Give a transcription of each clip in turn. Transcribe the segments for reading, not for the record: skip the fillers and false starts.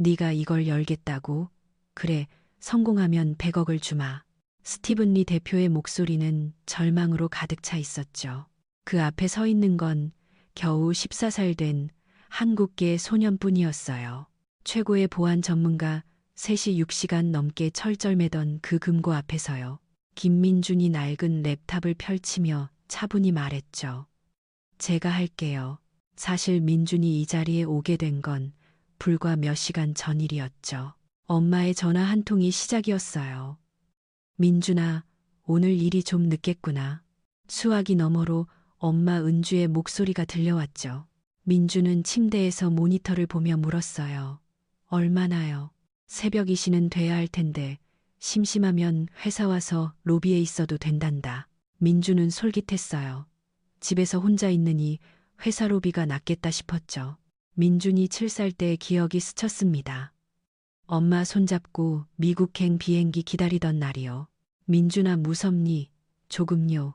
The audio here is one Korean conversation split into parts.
네가 이걸 열겠다고? 그래, 성공하면 100억을 주마. 스티븐 리 대표의 목소리는 절망으로 가득 차 있었죠. 그 앞에 서 있는 건 겨우 14살 된 한국계 소년뿐이었어요. 최고의 보안 전문가, 3시 6시간 넘게 철절매던 그 금고 앞에서요. 김민준이 낡은 랩탑을 펼치며 차분히 말했죠. 제가 할게요. 사실 민준이 이 자리에 오게 된 건 불과 몇 시간 전 일이었죠. 엄마의 전화 한 통이 시작이었어요. 민준아, 오늘 일이 좀 늦겠구나. 수화기 너머로 엄마 은주의 목소리가 들려왔죠. 민주는 침대에서 모니터를 보며 물었어요. 얼마나요? 새벽 2시는 돼야 할 텐데 심심하면 회사 와서 로비에 있어도 된단다. 민주는 솔깃했어요. 집에서 혼자 있느니 회사 로비가 낫겠다 싶었죠. 민준이 7살 때 기억이 스쳤습니다. 엄마 손잡고 미국행 비행기 기다리던 날이요. 민준아 무섭니? 조금요.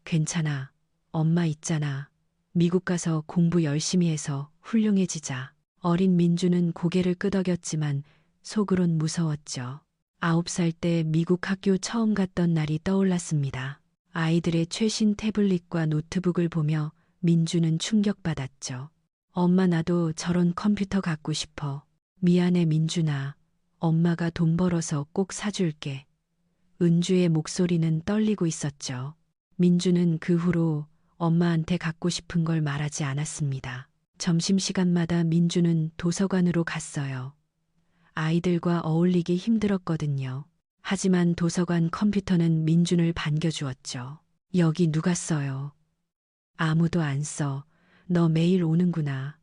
괜찮아. 엄마 있잖아. 미국 가서 공부 열심히 해서 훌륭해지자. 어린 민준은 고개를 끄덕였지만 속으론 무서웠죠. 9살 때 미국 학교 처음 갔던 날이 떠올랐습니다. 아이들의 최신 태블릿과 노트북을 보며 민준은 충격받았죠. 엄마 나도 저런 컴퓨터 갖고 싶어. 미안해 민준아. 엄마가 돈 벌어서 꼭 사줄게. 은주의 목소리는 떨리고 있었죠. 민주는 그 후로 엄마한테 갖고 싶은 걸 말하지 않았습니다. 점심시간마다 민주는 도서관으로 갔어요. 아이들과 어울리기 힘들었거든요. 하지만 도서관 컴퓨터는 민준을 반겨주었죠. 여기 누가 써요? 아무도 안 써. 너 매일 오는구나.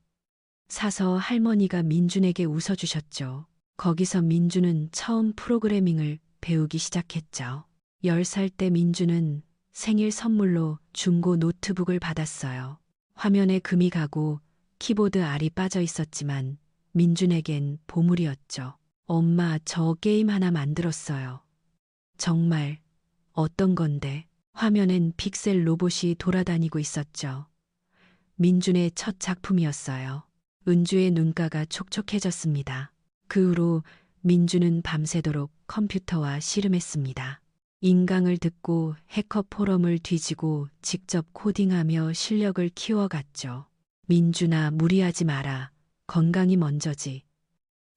사서 할머니가 민준에게 웃어주셨죠. 거기서 민준은 처음 프로그래밍을 배우기 시작했죠. 10살 때 민준은 생일 선물로 중고 노트북을 받았어요. 화면에 금이 가고 키보드 알이 빠져 있었지만 민준에겐 보물이었죠. 엄마, 저 게임 하나 만들었어요. 정말? 어떤 건데? 화면엔 픽셀 로봇이 돌아다니고 있었죠. 민준의 첫 작품이었어요. 은주의 눈가가 촉촉해졌습니다. 그 후로 민준은 밤새도록 컴퓨터와 씨름했습니다. 인강을 듣고 해커 포럼을 뒤지고 직접 코딩하며 실력을 키워갔죠. 민준아, 무리하지 마라. 건강이 먼저지.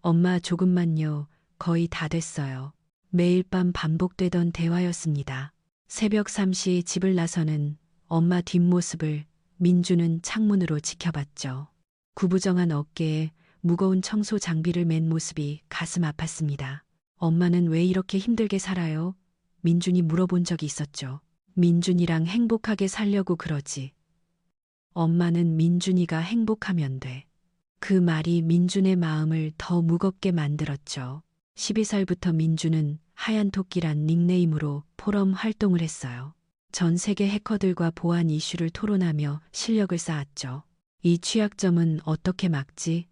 엄마 조금만요. 거의 다 됐어요. 매일 밤 반복되던 대화였습니다. 새벽 3시 집을 나서는 엄마 뒷모습을 민준은 창문으로 지켜봤죠. 구부정한 어깨에 무거운 청소 장비를 맨 모습이 가슴 아팠습니다. 엄마는 왜 이렇게 힘들게 살아요? 민준이 물어본 적이 있었죠. 민준이랑 행복하게 살려고 그러지. 엄마는 민준이가 행복하면 돼. 그 말이 민준의 마음을 더 무겁게 만들었죠. 12살부터 민준은 하얀 토끼란 닉네임으로 포럼 활동을 했어요. 전 세계 해커들과 보안 이슈를 토론하며 실력을 쌓았죠. 이 취약점은 어떻게 막지?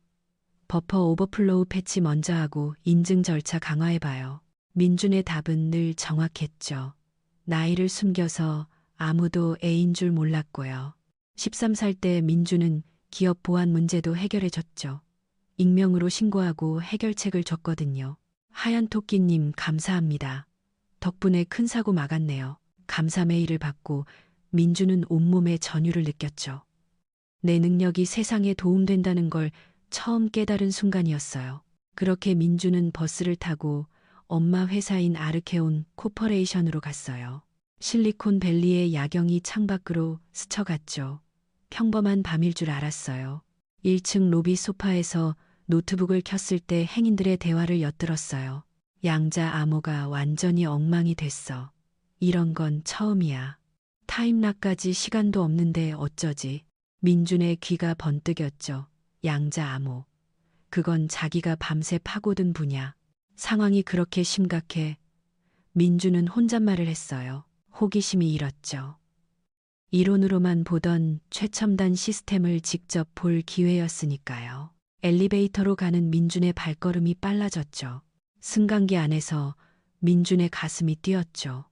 버퍼 오버플로우 패치 먼저 하고 인증 절차 강화해봐요. 민준의 답은 늘 정확했죠. 나이를 숨겨서 아무도 애인 줄 몰랐고요. 13살 때 민준은 기업 보안 문제도 해결해줬죠. 익명으로 신고하고 해결책을 줬거든요. 하얀 토끼님 감사합니다. 덕분에 큰 사고 막았네요. 감사 메일을 받고 민준은 온몸에 전율을 느꼈죠. 내 능력이 세상에 도움된다는 걸 처음 깨달은 순간이었어요. 그렇게 민준은 버스를 타고 엄마 회사인 아르케온 코퍼레이션으로 갔어요. 실리콘밸리의 야경이 창밖으로 스쳐갔죠. 평범한 밤일 줄 알았어요. 1층 로비 소파에서 노트북을 켰을 때 행인들의 대화를 엿들었어요. 양자 암호가 완전히 엉망이 됐어. 이런 건 처음이야. 타임락까지 시간도 없는데 어쩌지. 민준의 귀가 번뜩였죠. 양자 암호. 그건 자기가 밤새 파고든 분야. 상황이 그렇게 심각해. 민준은 혼잣말을 했어요. 호기심이 일었죠. 이론으로만 보던 최첨단 시스템을 직접 볼 기회였으니까요. 엘리베이터로 가는 민준의 발걸음이 빨라졌죠. 승강기 안에서 민준의 가슴이 뛰었죠.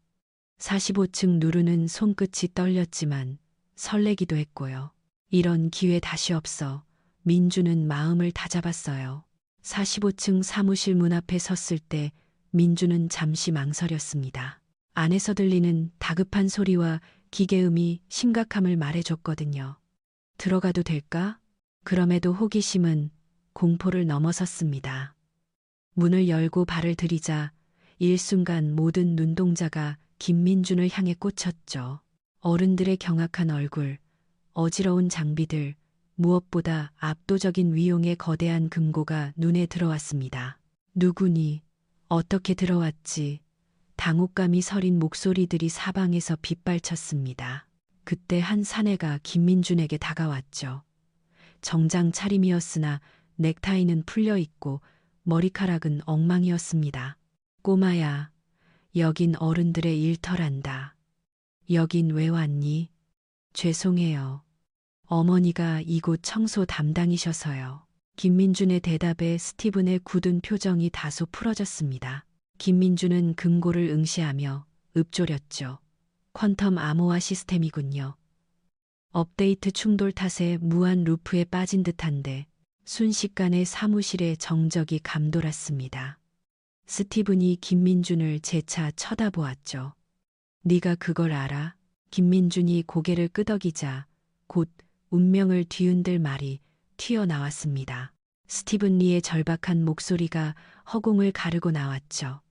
45층 누르는 손끝이 떨렸지만 설레기도 했고요. 이런 기회 다시 없어 민준은 마음을 다잡았어요. 45층 사무실 문 앞에 섰을 때 민주는 잠시 망설였습니다. 안에서 들리는 다급한 소리와 기계음이 심각함을 말해줬거든요. 들어가도 될까? 그럼에도 호기심은 공포를 넘어섰습니다. 문을 열고 발을 들이자 일순간 모든 눈동자가 김민준을 향해 꽂혔죠. 어른들의 경악한 얼굴, 어지러운 장비들, 무엇보다 압도적인 위용의 거대한 금고가 눈에 들어왔습니다. 누구니? 어떻게 들어왔지? 당혹감이 서린 목소리들이 사방에서 빗발쳤습니다. 그때 한 사내가 김민준에게 다가왔죠. 정장 차림이었으나 넥타이는 풀려 있고 머리카락은 엉망이었습니다. 꼬마야, 여긴 어른들의 일터란다. 여긴 왜 왔니? 죄송해요. 어머니가 이곳 청소 담당이셔서요. 김민준의 대답에 스티븐의 굳은 표정이 다소 풀어졌습니다. 김민준은 금고를 응시하며 읊조렸죠. 퀀텀 암호화 시스템이군요. 업데이트 충돌 탓에 무한 루프에 빠진 듯한데 순식간에 사무실에 정적이 감돌았습니다. 스티븐이 김민준을 재차 쳐다보았죠. 네가 그걸 알아? 김민준이 고개를 끄덕이자 곧 운명을 뒤흔들 말이 튀어나왔습니다. 스티븐 리의 절박한 목소리가 허공을 가르고 나왔죠.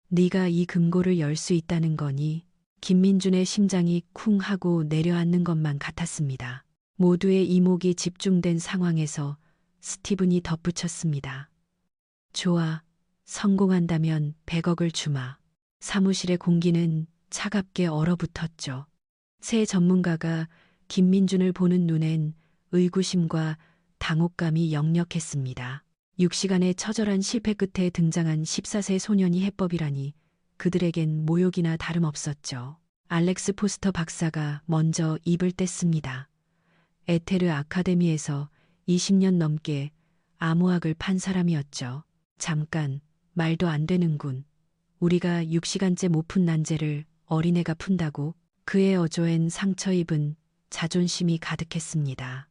네가 이 금고를 열 수 있다는 거니? 김민준의 심장이 쿵 하고 내려앉는 것만 같았습니다. 모두의 이목이 집중된 상황에서 스티븐이 덧붙였습니다. 좋아, 성공한다면 100억을 주마. 사무실의 공기는 차갑게 얼어붙었죠. 새 전문가가 김민준을 보는 눈엔 의구심과 당혹감이 역력했습니다. 6시간의 처절한 실패 끝에 등장한 14세 소년이 해법이라니 그들에겐 모욕이나 다름없었죠. 알렉스 포스터 박사가 먼저 입을 뗐습니다. 에테르 아카데미에서 20년 넘게 암호학을 판 사람이었죠. 잠깐, 말도 안 되는군. 우리가 6시간째 못 푼 난제를 어린애가 푼다고? 그의 어조엔 상처 입은 자존심이 가득했습니다.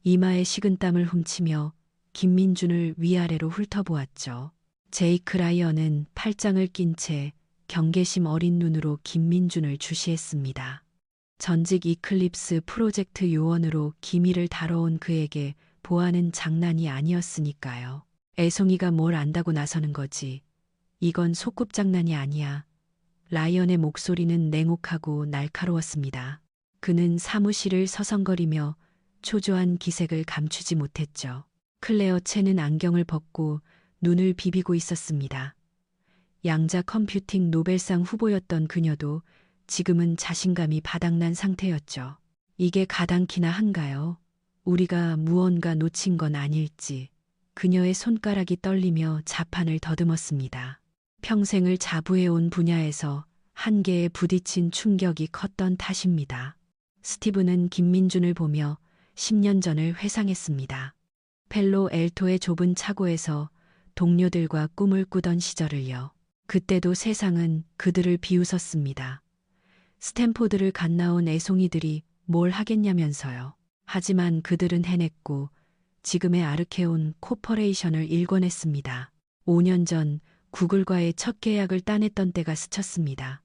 이마에 식은땀을 훔치며 김민준을 위아래로 훑어보았죠. 제이크 라이언은 팔짱을 낀 채 경계심 어린 눈으로 김민준을 주시했습니다. 전직 이클립스 프로젝트 요원으로 기밀을 다뤄온 그에게 보안은 장난이 아니었으니까요. 애송이가 뭘 안다고 나서는 거지. 이건 소꿉장난이 아니야. 라이언의 목소리는 냉혹하고 날카로웠습니다. 그는 사무실을 서성거리며 초조한 기색을 감추지 못했죠. 클레어 첸은 안경을 벗고 눈을 비비고 있었습니다. 양자 컴퓨팅 노벨상 후보였던 그녀도 지금은 자신감이 바닥난 상태였죠. 이게 가당키나 한가요? 우리가 무언가 놓친 건 아닐지. 그녀의 손가락이 떨리며 자판을 더듬었습니다. 평생을 자부해온 분야에서 한계에 부딪힌 충격이 컸던 탓입니다. 스티븐은 김민준을 보며 10년 전을 회상했습니다. 펠로 엘토의 좁은 차고에서 동료들과 꿈을 꾸던 시절을요. 그때도 세상은 그들을 비웃었습니다. 스탠포드를 갓 나온 애송이들이 뭘 하겠냐면서요. 하지만 그들은 해냈고 지금의 아르케온 코퍼레이션을 일궈냈습니다. 5년 전 구글과의 첫 계약을 따냈던 때가 스쳤습니다.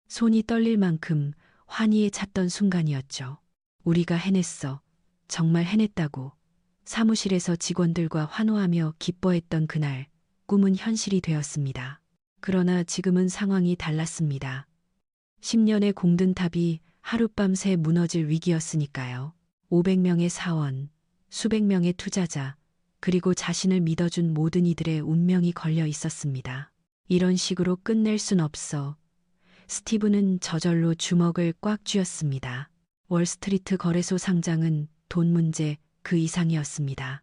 손이 떨릴 만큼 환희에 찼던 순간이었죠. 우리가 해냈어. 정말 해냈다고. 사무실에서 직원들과 환호하며 기뻐했던 그날, 꿈은 현실이 되었습니다. 그러나 지금은 상황이 달랐습니다. 10년의 공든 탑이 하룻밤새 무너질 위기였으니까요. 500명의 사원, 수백 명의 투자자, 그리고 자신을 믿어준 모든 이들의 운명이 걸려 있었습니다. 이런 식으로 끝낼 순 없어. 스티븐은 저절로 주먹을 꽉 쥐었습니다. 월스트리트 거래소 상장은 돈 문제 그 이상이었습니다.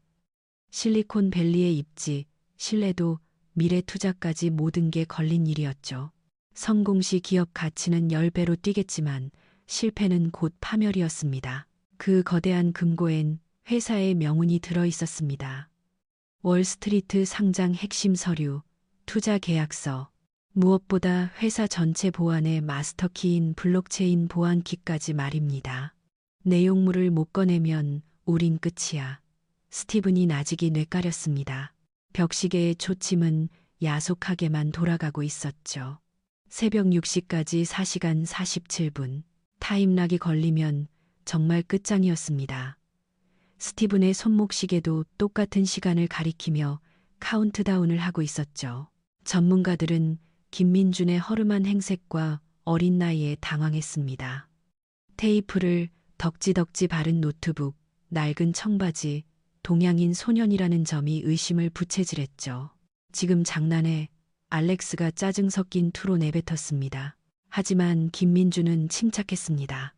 실리콘밸리의 입지, 신뢰도, 미래 투자까지 모든 게 걸린 일이었죠. 성공 시 기업 가치는 10배로 뛰겠지만 실패는 곧 파멸이었습니다. 그 거대한 금고엔 회사의 명운이 들어 있었습니다. 월스트리트 상장 핵심 서류, 투자 계약서, 무엇보다 회사 전체 보안의 마스터키인 블록체인 보안키까지 말입니다. 내용물을 못 꺼내면 우린 끝이야. 스티븐이 나직이 뇌까렸습니다. 벽시계의 초침은 야속하게만 돌아가고 있었죠. 새벽 6시까지 4시간 47분. 타임락이 걸리면 정말 끝장이었습니다. 스티븐의 손목시계도 똑같은 시간을 가리키며 카운트다운을 하고 있었죠. 전문가들은 김민준의 허름한 행색과 어린 나이에 당황했습니다. 테이프를 덕지덕지 바른 노트북, 낡은 청바지, 동양인 소년이라는 점이 의심을 부채질했죠. 지금 장난해. 알렉스가 짜증 섞인 투로 내뱉었습니다. 하지만 김민준은 침착했습니다.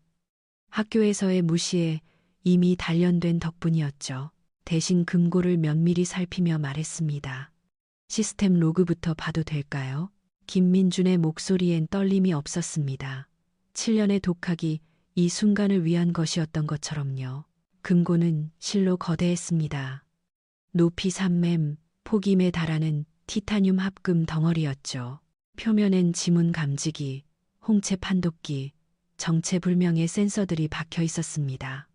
학교에서의 무시에 이미 단련된 덕분이었죠. 대신 금고를 면밀히 살피며 말했습니다. 시스템 로그부터 봐도 될까요? 김민준의 목소리엔 떨림이 없었습니다. 7년의 독학이 이 순간을 위한 것이었던 것처럼요. 금고는 실로 거대했습니다. 높이 3맴, 폭임에 달하는 티타늄 합금 덩어리였죠. 표면엔 지문 감지기, 홍채 판독기, 정체불명의 센서들이 박혀 있었습니다.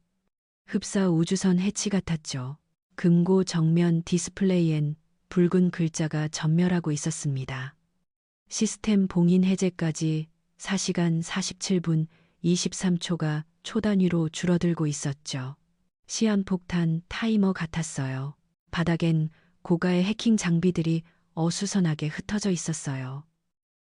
흡사 우주선 해치 같았죠. 금고 정면 디스플레이엔 붉은 글자가 전멸하고 있었습니다. 시스템 봉인 해제까지 4시간 47분 23초가 초단위로 줄어들고 있었죠. 시한폭탄 타이머 같았어요. 바닥엔 고가의 해킹 장비들이 어수선하게 흩어져 있었어요.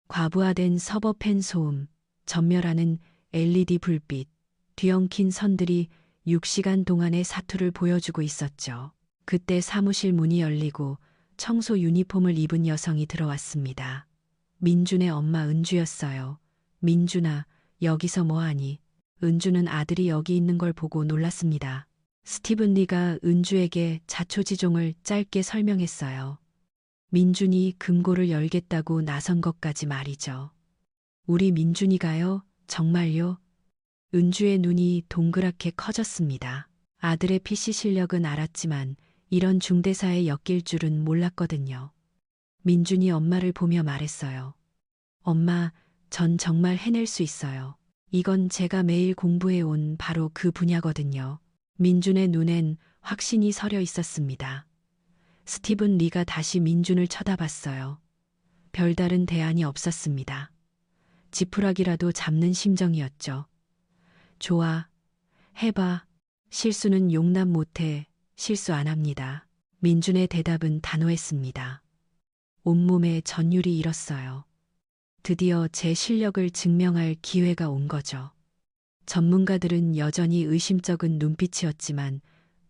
과부하된 서버 팬 소음, 전멸하는 LED 불빛, 뒤엉킨 선들이 6시간 동안의 사투를 보여주고 있었죠. 그때 사무실 문이 열리고 청소 유니폼을 입은 여성이 들어왔습니다. 민준의 엄마 은주였어요. 민준아, 여기서 뭐하니? 은주는 아들이 여기 있는 걸 보고 놀랐습니다. 스티븐 리가 은주에게 자초지종을 짧게 설명했어요. 민준이 금고를 열겠다고 나선 것까지 말이죠. 우리 민준이가요? 정말요? 은주의 눈이 동그랗게 커졌습니다. 아들의 PC 실력은 알았지만 이런 중대사에 엮일 줄은 몰랐거든요. 민준이 엄마를 보며 말했어요. 엄마, 전 정말 해낼 수 있어요. 이건 제가 매일 공부해온 바로 그 분야거든요. 민준의 눈엔 확신이 서려 있었습니다. 스티븐 리가 다시 민준을 쳐다봤어요. 별다른 대안이 없었습니다. 지푸라기라도 잡는 심정이었죠. 좋아. 해봐. 실수는 용납 못해. 실수 안 합니다. 민준의 대답은 단호했습니다. 온몸에 전율이 일었어요. 드디어 제 실력을 증명할 기회가 온 거죠. 전문가들은 여전히 의심쩍은 눈빛이었지만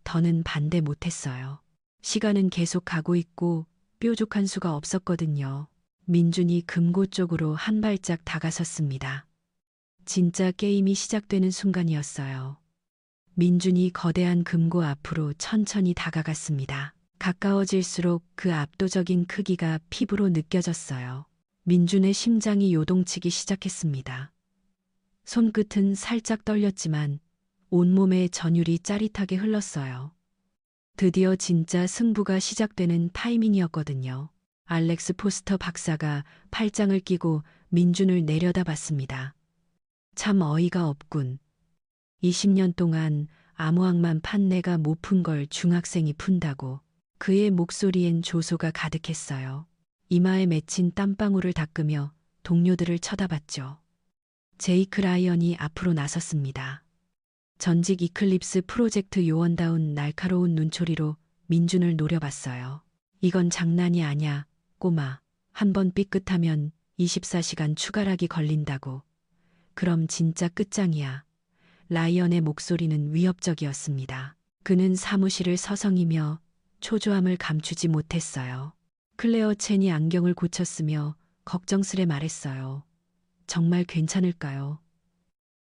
더는 반대 못했어요. 시간은 계속 가고 있고 뾰족한 수가 없었거든요. 민준이 금고 쪽으로 한 발짝 다가섰습니다. 진짜 게임이 시작되는 순간이었어요. 민준이 거대한 금고 앞으로 천천히 다가갔습니다. 가까워질수록 그 압도적인 크기가 피부로 느껴졌어요. 민준의 심장이 요동치기 시작했습니다. 손끝은 살짝 떨렸지만 온몸의 전율이 짜릿하게 흘렀어요. 드디어 진짜 승부가 시작되는 타이밍이었거든요. 알렉스 포스터 박사가 팔짱을 끼고 민준을 내려다봤습니다. 참 어이가 없군. 20년 동안 암호학만 판 내가 못 푼 걸 중학생이 푼다고. 그의 목소리엔 조소가 가득했어요. 이마에 맺힌 땀방울을 닦으며 동료들을 쳐다봤죠. 제이크 라이언이 앞으로 나섰습니다. 전직 이클립스 프로젝트 요원다운 날카로운 눈초리로 민준을 노려봤어요. 이건 장난이 아냐, 꼬마. 한번 삐끗하면 24시간 추가락이 걸린다고. 그럼 진짜 끝장이야. 라이언의 목소리는 위협적이었습니다. 그는 사무실을 서성이며 초조함을 감추지 못했어요. 클레어 첸이 안경을 고쳤으며 걱정스레 말했어요. 정말 괜찮을까요?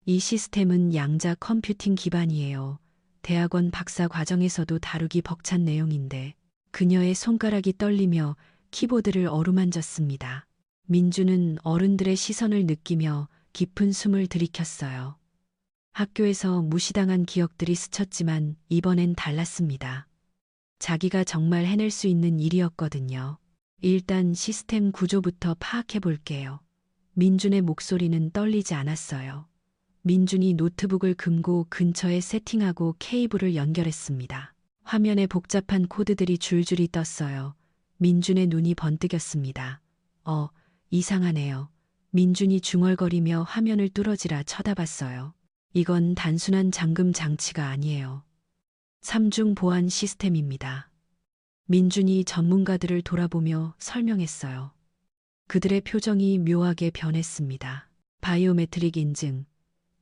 이 시스템은 양자 컴퓨팅 기반이에요. 대학원 박사 과정에서도 다루기 벅찬 내용인데. 그녀의 손가락이 떨리며 키보드를 어루만졌습니다. 민주는 어른들의 시선을 느끼며 깊은 숨을 들이켰어요. 학교에서 무시당한 기억들이 스쳤지만 이번엔 달랐습니다. 자기가 정말 해낼 수 있는 일이었거든요. 일단 시스템 구조부터 파악해 볼게요. 민준의 목소리는 떨리지 않았어요. 민준이 노트북을 금고 근처에 세팅하고 케이블을 연결했습니다. 화면에 복잡한 코드들이 줄줄이 떴어요. 민준의 눈이 번뜩였습니다. 이상하네요. 민준이 중얼거리며 화면을 뚫어지라 쳐다봤어요. 이건 단순한 잠금 장치가 아니에요. 3중 보안 시스템입니다. 민준이 전문가들을 돌아보며 설명했어요. 그들의 표정이 묘하게 변했습니다. 바이오메트릭 인증,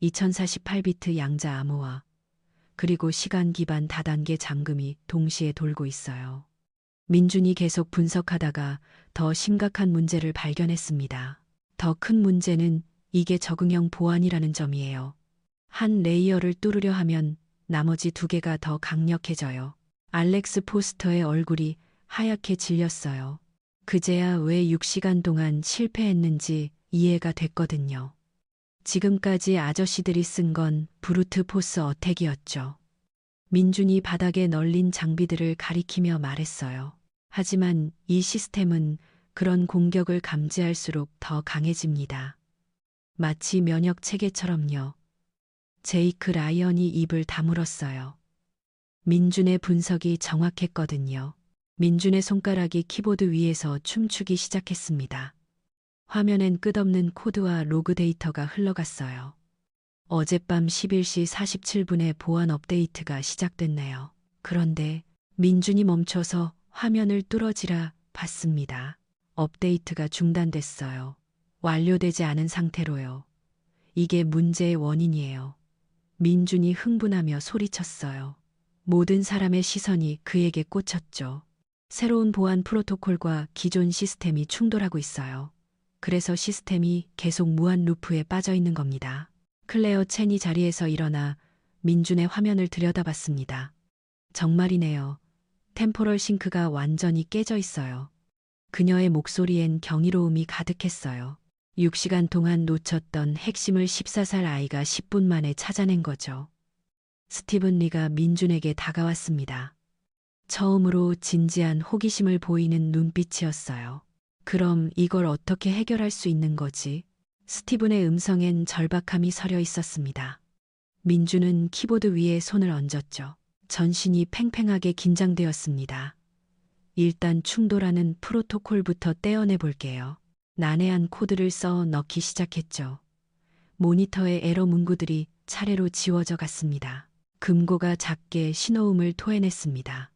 2048비트 양자 암호화, 그리고 시간 기반 다단계 잠금이 동시에 돌고 있어요. 민준이 계속 분석하다가 더 심각한 문제를 발견했습니다. 더 큰 문제는 이게 적응형 보안이라는 점이에요. 한 레이어를 뚫으려 하면 나머지 두 개가 더 강력해져요. 알렉스 포스터의 얼굴이 하얗게 질렸어요. 그제야 왜 6시간 동안 실패했는지 이해가 됐거든요. 지금까지 아저씨들이 쓴 건 브루트 포스 어택이었죠. 민준이 바닥에 널린 장비들을 가리키며 말했어요. 하지만 이 시스템은 그런 공격을 감지할수록 더 강해집니다. 마치 면역 체계처럼요. 제이크 라이언이 입을 다물었어요. 민준의 분석이 정확했거든요. 민준의 손가락이 키보드 위에서 춤추기 시작했습니다. 화면엔 끝없는 코드와 로그 데이터가 흘러갔어요. 어젯밤 11시 47분에 보안 업데이트가 시작됐네요. 그런데 민준이 멈춰서 화면을 뚫어지라 봤습니다. 업데이트가 중단됐어요. 완료되지 않은 상태로요. 이게 문제의 원인이에요. 민준이 흥분하며 소리쳤어요. 모든 사람의 시선이 그에게 꽂혔죠. 새로운 보안 프로토콜과 기존 시스템이 충돌하고 있어요. 그래서 시스템이 계속 무한 루프에 빠져 있는 겁니다. 클레어 첸이 자리에서 일어나 민준의 화면을 들여다봤습니다. 정말이네요. 템포럴 싱크가 완전히 깨져 있어요. 그녀의 목소리엔 경이로움이 가득했어요. 6시간 동안 놓쳤던 핵심을 14살 아이가 10분 만에 찾아낸 거죠. 스티븐 리가 민준에게 다가왔습니다. 처음으로 진지한 호기심을 보이는 눈빛이었어요. 그럼 이걸 어떻게 해결할 수 있는 거지? 스티븐의 음성엔 절박함이 서려 있었습니다. 민준은 키보드 위에 손을 얹었죠. 전신이 팽팽하게 긴장되었습니다. 일단 충돌하는 프로토콜부터 떼어내 볼게요. 난해한 코드를 써 넣기 시작했죠. 모니터의 에러 문구들이 차례로 지워져 갔습니다. 금고가 작게 신호음을 토해냈습니다.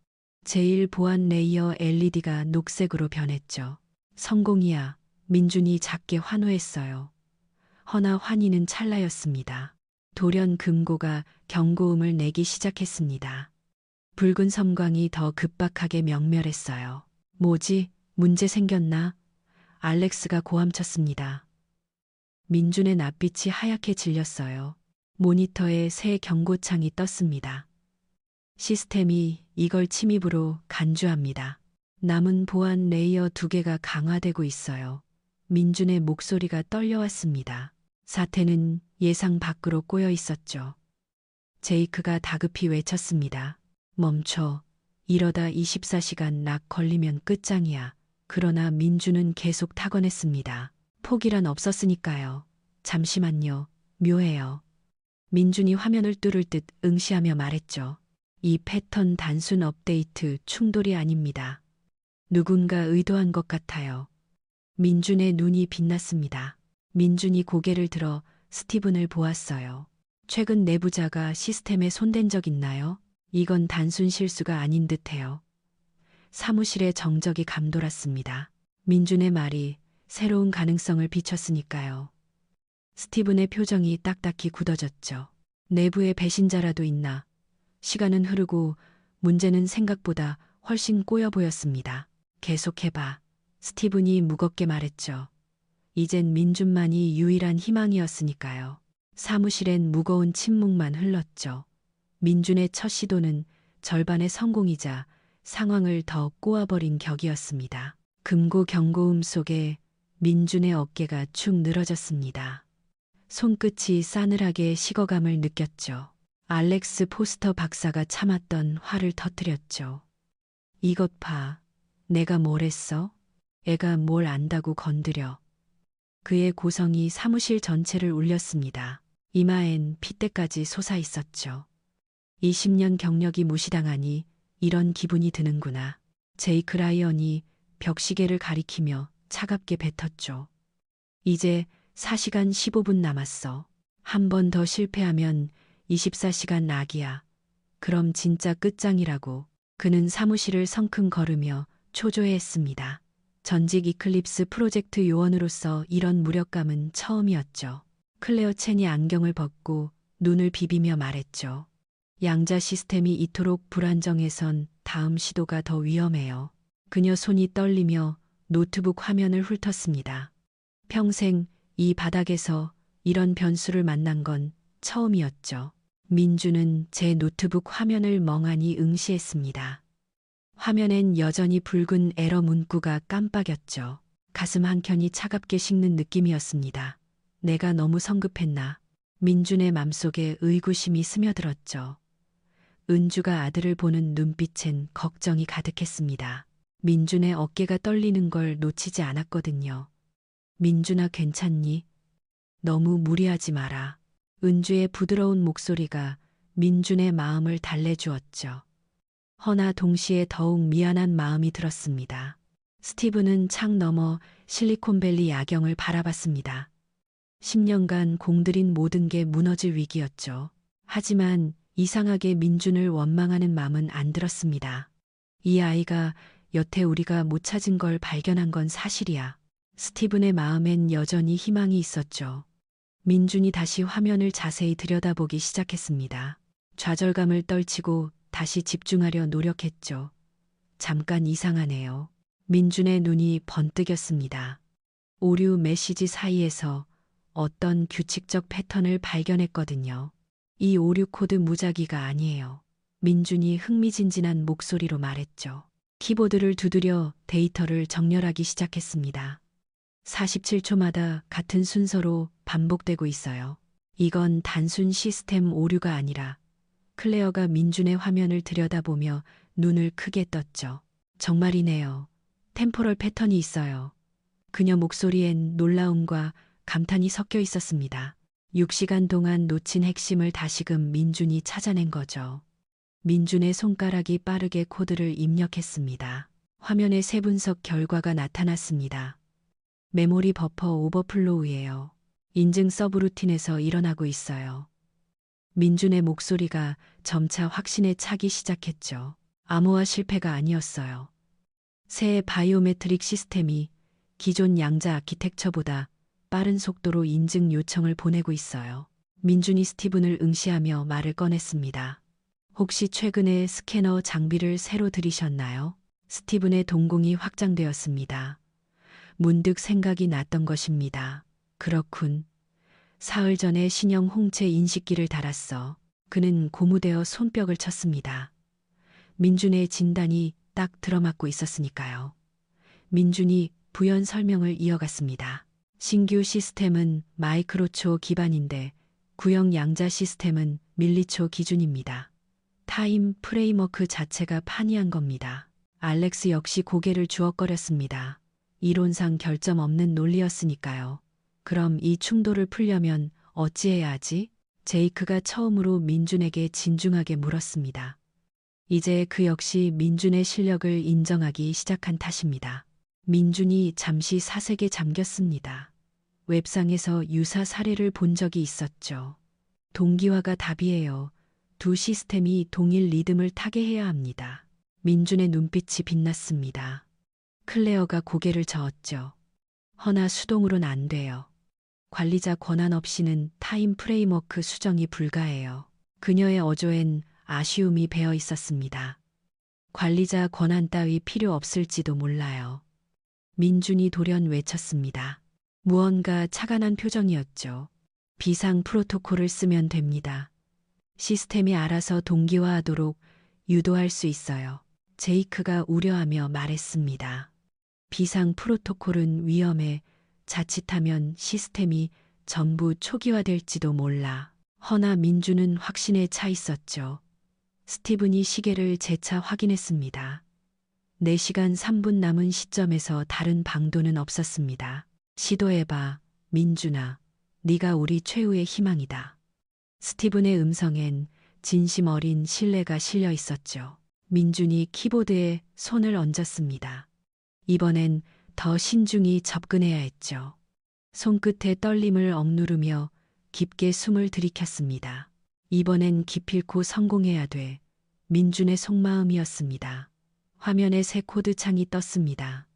제1 보안 레이어 LED가 녹색으로 변했죠. 성공이야. 민준이 작게 환호했어요. 허나 환희는 찰나였습니다. 돌연 금고가 경고음을 내기 시작했습니다. 붉은 섬광이 더 급박하게 명멸했어요. 뭐지? 문제 생겼나? 알렉스가 고함쳤습니다. 민준의 낯빛이 하얗게 질렸어요. 모니터에 새 경고창이 떴습니다. 시스템이 이걸 침입으로 간주합니다. 남은 보안 레이어 2개가 강화되고 있어요. 민준의 목소리가 떨려왔습니다. 사태는 예상 밖으로 꼬여 있었죠. 제이크가 다급히 외쳤습니다. 멈춰. 이러다 24시간 락 걸리면 끝장이야. 그러나 민준은 계속 타건했습니다. 포기란 없었으니까요. 잠시만요. 묘해요. 민준이 화면을 뚫을 듯 응시하며 말했죠. 이 패턴 단순 업데이트 충돌이 아닙니다. 누군가 의도한 것 같아요. 민준의 눈이 빛났습니다. 민준이 고개를 들어 스티븐을 보았어요. 최근 내부자가 시스템에 손댄 적 있나요? 이건 단순 실수가 아닌 듯해요. 사무실의 정적이 감돌았습니다. 민준의 말이 새로운 가능성을 비췄으니까요. 스티븐의 표정이 딱딱히 굳어졌죠. 내부에 배신자라도 있나? 시간은 흐르고 문제는 생각보다 훨씬 꼬여 보였습니다. 계속해봐. 스티븐이 무겁게 말했죠. 이젠 민준만이 유일한 희망이었으니까요. 사무실엔 무거운 침묵만 흘렀죠. 민준의 첫 시도는 절반의 성공이자 상황을 더 꼬아버린 격이었습니다. 금고 경고음 속에 민준의 어깨가 축 늘어졌습니다. 손끝이 싸늘하게 식어감을 느꼈죠. 알렉스 포스터 박사가 참았던 화를 터뜨렸죠. 이것 봐. 내가 뭘 했어? 애가 뭘 안다고 건드려. 그의 고성이 사무실 전체를 울렸습니다. 이마엔 핏대까지 솟아 있었죠. 20년 경력이 무시당하니 이런 기분이 드는구나. 제이크 라이언이 벽시계를 가리키며 차갑게 뱉었죠. 이제 4시간 15분 남았어. 한 번 더 실패하면 24시간 낙이야. 그럼 진짜 끝장이라고. 그는 사무실을 성큼 걸으며 초조해했습니다. 전직 이클립스 프로젝트 요원으로서 이런 무력감은 처음이었죠. 클레어 첸이 안경을 벗고 눈을 비비며 말했죠. 양자 시스템이 이토록 불안정해선 다음 시도가 더 위험해요. 그녀 손이 떨리며 노트북 화면을 훑었습니다. 평생 이 바닥에서 이런 변수를 만난 건 처음이었죠. 민주는 제 노트북 화면을 멍하니 응시했습니다. 화면엔 여전히 붉은 에러 문구가 깜빡였죠. 가슴 한켠이 차갑게 식는 느낌이었습니다. 내가 너무 성급했나. 민준의 맘속에 의구심이 스며들었죠. 은주가 아들을 보는 눈빛엔 걱정이 가득했습니다. 민준의 어깨가 떨리는 걸 놓치지 않았거든요. 민준아, 괜찮니? 너무 무리하지 마라. 은주의 부드러운 목소리가 민준의 마음을 달래주었죠. 허나 동시에 더욱 미안한 마음이 들었습니다. 스티브는 창 너머 실리콘밸리 야경을 바라봤습니다. 10년간 공들인 모든 게 무너질 위기였죠. 하지만 이상하게 민준을 원망하는 마음은 안 들었습니다. 이 아이가 여태 우리가 못 찾은 걸 발견한 건 사실이야. 스티븐의 마음엔 여전히 희망이 있었죠. 민준이 다시 화면을 자세히 들여다보기 시작했습니다. 좌절감을 떨치고 다시 집중하려 노력했죠. 잠깐 이상하네요. 민준의 눈이 번뜩였습니다. 오류 메시지 사이에서 어떤 규칙적 패턴을 발견했거든요. 이 오류 코드 무작위가 아니에요. 민준이 흥미진진한 목소리로 말했죠. 키보드를 두드려 데이터를 정렬하기 시작했습니다. 47초마다 같은 순서로 반복되고 있어요. 이건 단순 시스템 오류가 아니라 클레어가 민준의 화면을 들여다보며 눈을 크게 떴죠. 정말이네요. 템포럴 패턴이 있어요. 그녀 목소리엔 놀라움과 감탄이 섞여 있었습니다. 6시간 동안 놓친 핵심을 다시금 민준이 찾아낸 거죠. 민준의 손가락이 빠르게 코드를 입력했습니다. 화면에 세 분석 결과가 나타났습니다. 메모리 버퍼 오버플로우예요. 인증 서브루틴에서 일어나고 있어요. 민준의 목소리가 점차 확신에 차기 시작했죠. 암호화 실패가 아니었어요. 새 바이오메트릭 시스템이 기존 양자 아키텍처보다 빠른 속도로 인증 요청을 보내고 있어요. 민준이 스티븐을 응시하며 말을 꺼냈습니다. 혹시 최근에 스캐너 장비를 새로 들이셨나요? 스티븐의 동공이 확장되었습니다. 문득 생각이 났던 것입니다. 그렇군. 사흘 전에 신형 홍채 인식기를 달았어. 그는 고무되어 손뼉을 쳤습니다. 민준의 진단이 딱 들어맞고 있었으니까요. 민준이 부연 설명을 이어갔습니다. 신규 시스템은 마이크로초 기반인데 구형 양자 시스템은 밀리초 기준입니다. 타임 프레임워크 자체가 판이한 겁니다. 알렉스 역시 고개를 주걱거렸습니다. 이론상 결점 없는 논리였으니까요. 그럼 이 충돌을 풀려면 어찌해야 하지? 제이크가 처음으로 민준에게 진중하게 물었습니다. 이제 그 역시 민준의 실력을 인정하기 시작한 탓입니다. 민준이 잠시 사색에 잠겼습니다. 웹상에서 유사 사례를 본 적이 있었죠. 동기화가 답이에요. 두 시스템이 동일 리듬을 타게 해야 합니다. 민준의 눈빛이 빛났습니다. 클레어가 고개를 저었죠. 허나 수동으로는 안 돼요. 관리자 권한 없이는 타임 프레임워크 수정이 불가해요. 그녀의 어조엔 아쉬움이 배어 있었습니다. 관리자 권한 따위 필요 없을지도 몰라요. 민준이 돌연 외쳤습니다. 무언가 차가난 표정이었죠. 비상 프로토콜을 쓰면 됩니다. 시스템이 알아서 동기화하도록 유도할 수 있어요. 제이크가 우려하며 말했습니다. 비상 프로토콜은 위험해. 자칫하면 시스템이 전부 초기화될지도 몰라. 허나 민준은 확신에 차 있었죠. 스티븐이 시계를 재차 확인했습니다. 4시간 3분 남은 시점에서 다른 방도는 없었습니다. 시도해봐, 민준아. 네가 우리 최후의 희망이다. 스티븐의 음성엔 진심 어린 신뢰가 실려 있었죠. 민준이 키보드에 손을 얹었습니다. 이번엔 더 신중히 접근해야 했죠. 손끝에 떨림을 억누르며 깊게 숨을 들이켰습니다. 이번엔 기필코 성공해야 돼. 민준의 속마음이었습니다. 화면에 새 코드 창이 떴습니다.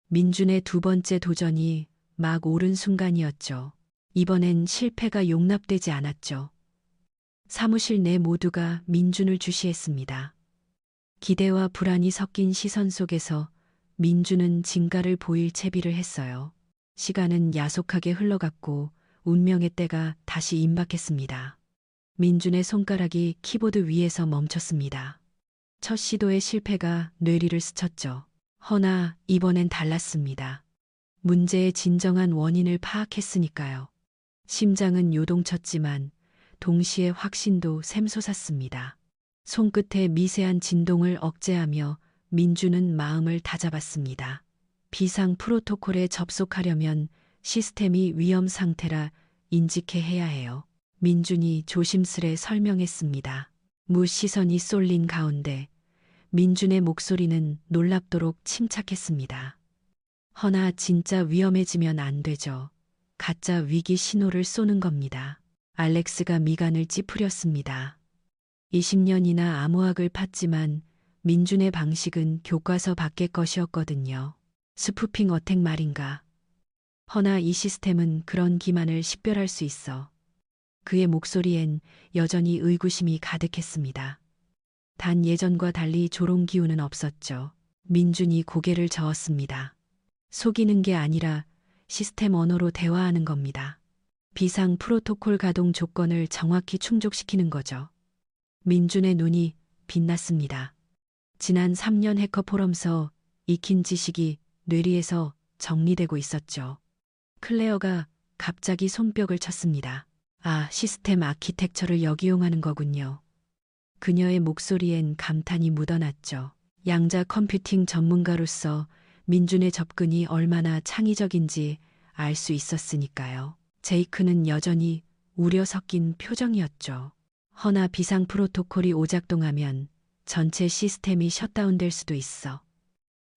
민준의 두 번째 도전이 막 오른 순간이었죠. 이번엔 실패가 용납되지 않았죠. 사무실 내 모두가 민준을 주시했습니다. 기대와 불안이 섞인 시선 속에서 민준은 진가를 보일 채비를 했어요. 시간은 야속하게 흘러갔고 운명의 때가 다시 임박했습니다. 민준의 손가락이 키보드 위에서 멈췄습니다. 첫 시도의 실패가 뇌리를 스쳤죠. 허나 이번엔 달랐습니다. 문제의 진정한 원인을 파악했으니까요. 심장은 요동쳤지만 동시에 확신도 샘솟았습니다. 손끝의 미세한 진동을 억제하며 민준은 마음을 다잡았습니다. 비상 프로토콜에 접속하려면 시스템이 위험 상태라 인지케 해야 해요. 민준이 조심스레 설명했습니다. 무시선이 쏠린 가운데 민준의 목소리는 놀랍도록 침착했습니다. 허나 진짜 위험해지면 안 되죠. 가짜 위기 신호를 쏘는 겁니다. 알렉스가 미간을 찌푸렸습니다. 20년이나 암호학을 팠지만 민준의 방식은 교과서 밖의 것이었거든요. 스푸핑 어택 말인가. 허나 이 시스템은 그런 기만을 식별할 수 있어. 그의 목소리엔 여전히 의구심이 가득했습니다. 단 예전과 달리 조롱 기운은 없었죠. 민준이 고개를 저었습니다. 속이는 게 아니라 시스템 언어로 대화하는 겁니다. 비상 프로토콜 가동 조건을 정확히 충족시키는 거죠. 민준의 눈이 빛났습니다. 지난 3년 해커 포럼서 익힌 지식이 뇌리에서 정리되고 있었죠. 클레어가 갑자기 손뼉을 쳤습니다. 아, 시스템 아키텍처를 역이용하는 거군요. 그녀의 목소리엔 감탄이 묻어났죠. 양자 컴퓨팅 전문가로서 민준의 접근이 얼마나 창의적인지 알 수 있었으니까요. 제이크는 여전히 우려 섞인 표정이었죠. 허나 비상 프로토콜이 오작동하면 전체 시스템이 셧다운될 수도 있어.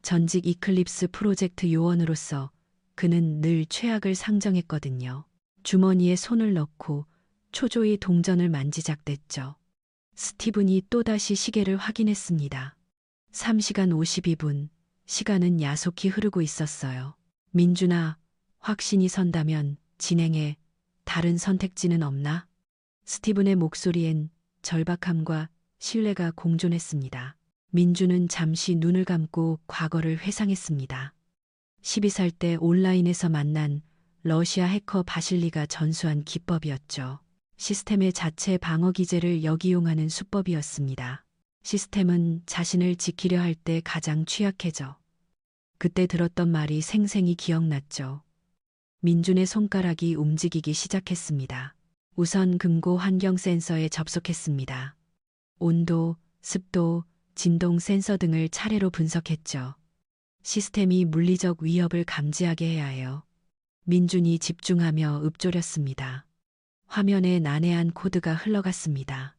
전직 이클립스 프로젝트 요원으로서 그는 늘 최악을 상정했거든요. 주머니에 손을 넣고 초조히 동전을 만지작댔죠. 스티븐이 또다시 시계를 확인했습니다. 3시간 52분, 시간은 야속히 흐르고 있었어요. 민준아, 확신이 선다면 진행해. 다른 선택지는 없나? 스티븐의 목소리엔 절박함과 신뢰가 공존했습니다. 민준은 잠시 눈을 감고 과거를 회상했습니다. 12살 때 온라인에서 만난 러시아 해커 바실리가 전수한 기법이었죠. 시스템의 자체 방어 기제를 역이용하는 수법이었습니다. 시스템은 자신을 지키려 할 때 가장 취약해져. 그때 들었던 말이 생생히 기억났죠. 민준의 손가락이 움직이기 시작했습니다. 우선 금고 환경 센서에 접속했습니다. 온도, 습도, 진동 센서 등을 차례로 분석했죠. 시스템이 물리적 위협을 감지하게 해야 해요. 민준이 집중하며 읊조렸습니다. 화면에 난해한 코드가 흘러갔습니다.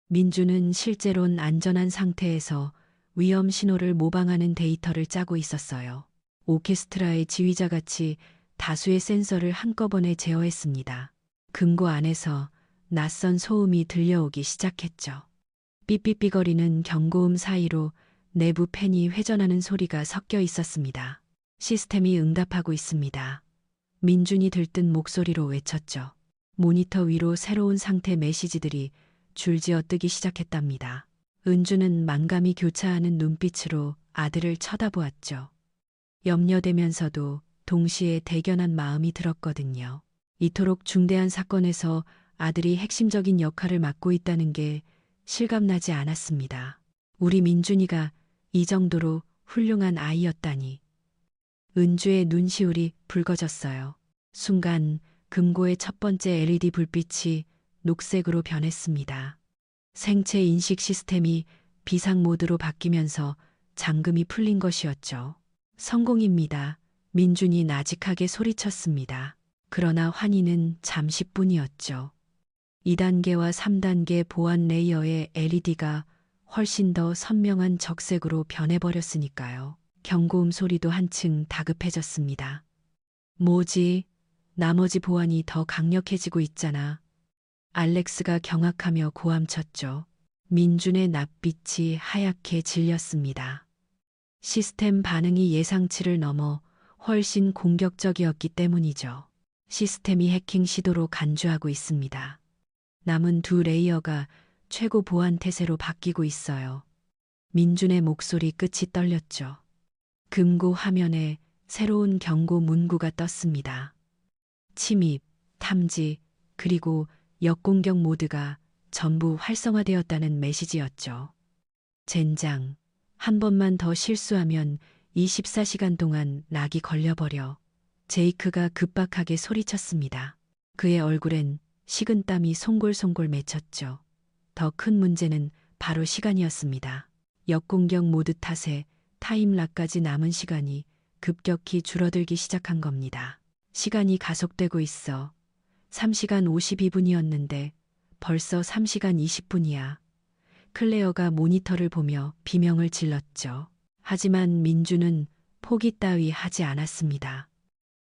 민준은 실제론 안전한 상태에서 위험 신호를 모방하는 데이터를 짜고 있었어요. 오케스트라의 지휘자같이 다수의 센서를 한꺼번에 제어했습니다. 금고 안에서 낯선 소음이 들려오기 시작했죠. 삐삐삐거리는 경고음 사이로 내부 팬이 회전하는 소리가 섞여 있었습니다. 시스템이 응답하고 있습니다. 민준이 들뜬 목소리로 외쳤죠. 모니터 위로 새로운 상태 메시지들이 줄지어 뜨기 시작했답니다. 은주는 만감이 교차하는 눈빛으로 아들을 쳐다보았죠. 염려되면서도 동시에 대견한 마음이 들었거든요. 이토록 중대한 사건에서 아들이 핵심적인 역할을 맡고 있다는 게 실감나지 않았습니다. 우리 민준이가 이 정도로 훌륭한 아이였다니. 은주의 눈시울이 붉어졌어요. 순간 금고의 첫 번째 LED 불빛이 녹색으로 변했습니다. 생체 인식 시스템이 비상 모드로 바뀌면서 잠금이 풀린 것이었죠. 성공입니다. 민준이 나직하게 소리쳤습니다. 그러나 환희는 잠시뿐이었죠. 2단계와 3단계 보안 레이어의 LED가 훨씬 더 선명한 적색으로 변해버렸으니까요. 경고음 소리도 한층 다급해졌습니다. 뭐지? 나머지 보안이 더 강력해지고 있잖아. 알렉스가 경악하며 고함쳤죠. 민준의 낯빛이 하얗게 질렸습니다. 시스템 반응이 예상치를 넘어 훨씬 공격적이었기 때문이죠. 시스템이 해킹 시도로 간주하고 있습니다. 남은 두 레이어가 최고 보안 태세로 바뀌고 있어요. 민준의 목소리 끝이 떨렸죠. 금고 화면에 새로운 경고 문구가 떴습니다. 침입, 탐지, 그리고 역공격 모드가 전부 활성화되었다는 메시지였죠. 젠장, 한 번만 더 실수하면 24시간 동안 락이 걸려버려. 제이크가 급박하게 소리쳤습니다. 그의 얼굴엔 식은땀이 송골송골 맺혔죠. 더 큰 문제는 바로 시간이었습니다. 역공격 모드 탓에 타임락까지 남은 시간이 급격히 줄어들기 시작한 겁니다. 시간이 가속되고 있어. 3시간 52분이었는데 벌써 3시간 20분이야. 클레어가 모니터를 보며 비명을 질렀죠. 하지만 민주는 포기 따위 하지 않았습니다.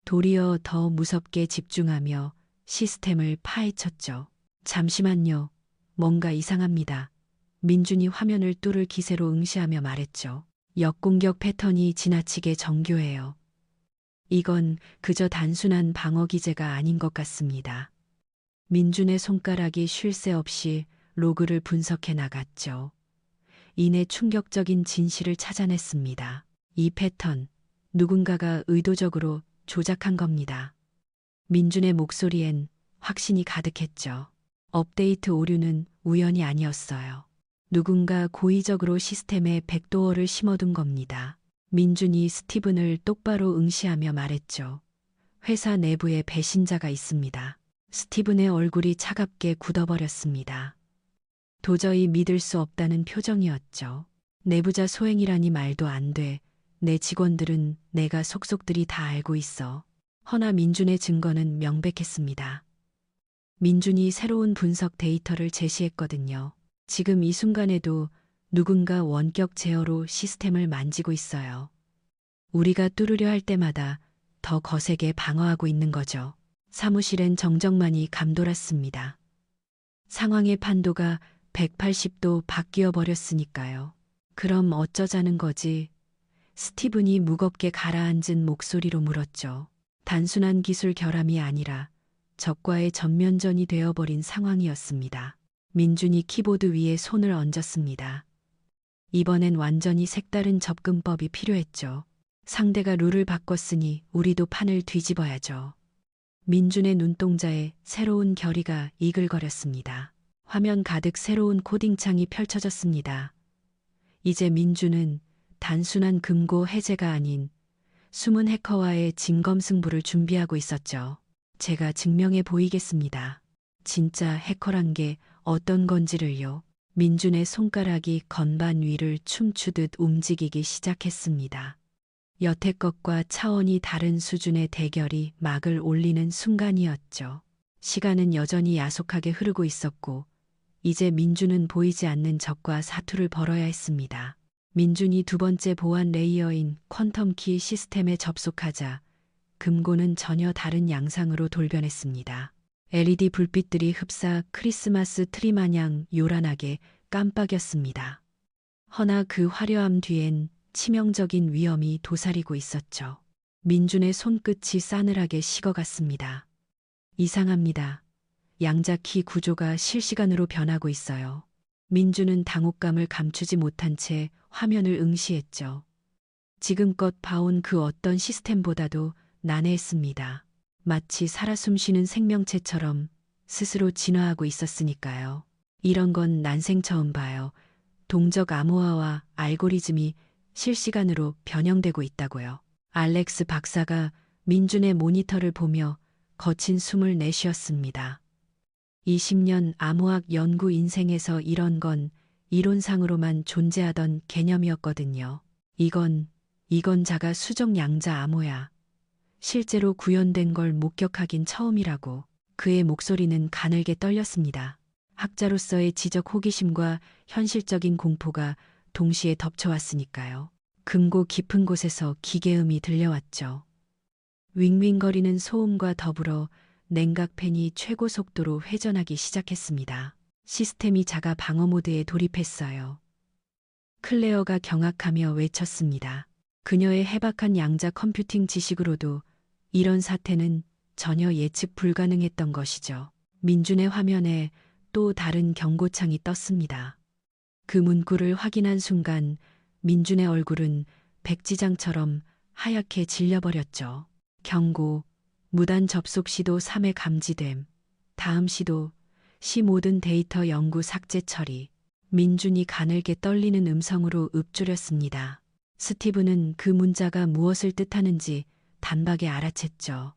도리어 더 무섭게 집중하며 시스템을 파헤쳤죠. 잠시만요. 뭔가 이상합니다. 민준이 화면을 뚫을 기세로 응시하며 말했죠. 역공격 패턴이 지나치게 정교해요. 이건 그저 단순한 방어 기제가 아닌 것 같습니다. 민준의 손가락이 쉴 새 없이 로그를 분석해 나갔죠. 이내 충격적인 진실을 찾아냈습니다. 이 패턴, 누군가가 의도적으로 조작한 겁니다. 민준의 목소리엔 확신이 가득했죠. 업데이트 오류는 우연이 아니었어요. 누군가 고의적으로 시스템에 백도어를 심어둔 겁니다. 민준이 스티븐을 똑바로 응시하며 말했죠. 회사 내부에 배신자가 있습니다. 스티븐의 얼굴이 차갑게 굳어버렸습니다. 도저히 믿을 수 없다는 표정이었죠. 내부자 소행이라니 말도 안 돼. 내 직원들은 내가 속속들이 다 알고 있어. 허나 민준의 증거는 명백했습니다. 민준이 새로운 분석 데이터를 제시했거든요. 지금 이 순간에도 누군가 원격 제어로 시스템을 만지고 있어요. 우리가 뚫으려 할 때마다 더 거세게 방어하고 있는 거죠. 사무실엔 정적만이 감돌았습니다. 상황의 판도가 180도 바뀌어 버렸으니까요. 그럼 어쩌자는 거지? 스티븐이 무겁게 가라앉은 목소리로 물었죠. 단순한 기술 결함이 아니라 적과의 전면전이 되어버린 상황이었습니다. 민준이 키보드 위에 손을 얹었습니다. 이번엔 완전히 색다른 접근법이 필요했죠. 상대가 룰을 바꿨으니 우리도 판을 뒤집어야죠. 민준의 눈동자에 새로운 결의가 이글거렸습니다. 화면 가득 새로운 코딩창이 펼쳐졌습니다. 이제 민준은 단순한 금고 해제가 아닌 숨은 해커와의 진검승부를 준비하고 있었죠. 제가 증명해 보이겠습니다. 진짜 해커란 게 어떤 건지를요. 민준의 손가락이 건반 위를 춤추듯 움직이기 시작했습니다. 여태껏과 차원이 다른 수준의 대결이 막을 올리는 순간이었죠. 시간은 여전히 야속하게 흐르고 있었고 이제 민준은 보이지 않는 적과 사투를 벌어야 했습니다. 민준이 두 번째 보안 레이어인 퀀텀키 시스템에 접속하자 금고는 전혀 다른 양상으로 돌변했습니다. LED 불빛들이 흡사 크리스마스 트리 마냥 요란하게 깜빡였습니다. 허나 그 화려함 뒤엔 치명적인 위험이 도사리고 있었죠. 민준의 손끝이 싸늘하게 식어갔습니다. 이상합니다. 양자키 구조가 실시간으로 변하고 있어요. 민준은 당혹감을 감추지 못한 채 화면을 응시했죠. 지금껏 봐온 그 어떤 시스템보다도 난해했습니다. 마치 살아 숨쉬는 생명체처럼 스스로 진화하고 있었으니까요. 이런 건 난생 처음 봐요. 동적 암호화와 알고리즘이 실시간으로 변형되고 있다고요. 알렉스 박사가 민준의 모니터를 보며 거친 숨을 내쉬었습니다. 20년 암호학 연구 인생에서 이런 건 이론상으로만 존재하던 개념이었거든요. 이건 자가 수정 양자 암호야. 실제로 구현된 걸 목격하긴 처음이라고. 그의 목소리는 가늘게 떨렸습니다. 학자로서의 지적 호기심과 현실적인 공포가 동시에 덮쳐왔으니까요. 금고 깊은 곳에서 기계음이 들려왔죠. 윙윙거리는 소음과 더불어 냉각팬이 최고 속도로 회전하기 시작했습니다. 시스템이 자가 방어 모드에 돌입했어요. 클레어가 경악하며 외쳤습니다. 그녀의 해박한 양자 컴퓨팅 지식으로도 이런 사태는 전혀 예측 불가능했던 것이죠. 민준의 화면에 또 다른 경고창이 떴습니다. 그 문구를 확인한 순간 민준의 얼굴은 백지장처럼 하얗게 질려버렸죠. 경고, 무단 접속 시도 3회 감지됨. 다음 시도, 시 모든 데이터 영구 삭제 처리. 민준이 가늘게 떨리는 음성으로 읊조렸습니다. 스티브는 그 문자가 무엇을 뜻하는지 단박에 알아챘죠.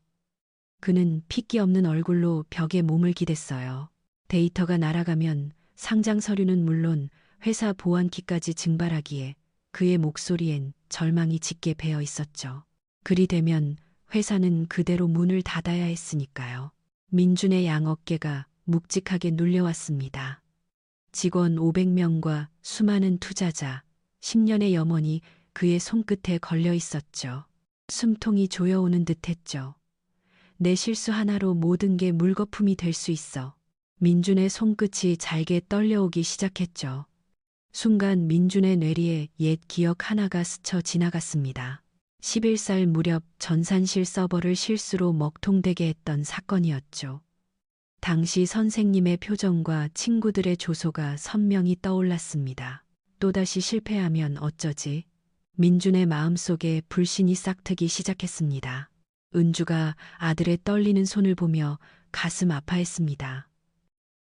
그는 핏기 없는 얼굴로 벽에 몸을 기댔어요. 데이터가 날아가면 상장 서류는 물론 회사 보안키까지 증발하기에 그의 목소리엔 절망이 짙게 배어 있었죠. 그리 되면 회사는 그대로 문을 닫아야 했으니까요. 민준의 양 어깨가 묵직하게 눌려왔습니다. 직원 500명과 수많은 투자자, 10년의 염원이 그의 손끝에 걸려 있었죠. 숨통이 조여오는 듯했죠. 내 실수 하나로 모든 게 물거품이 될 수 있어. 민준의 손끝이 잘게 떨려오기 시작했죠. 순간 민준의 뇌리에 옛 기억 하나가 스쳐 지나갔습니다. 11살 무렵 전산실 서버를 실수로 먹통되게 했던 사건이었죠. 당시 선생님의 표정과 친구들의 조소가 선명히 떠올랐습니다. 또다시 실패하면 어쩌지? 민준의 마음속에 불신이 싹트기 시작했습니다. 은주가 아들의 떨리는 손을 보며 가슴 아파했습니다.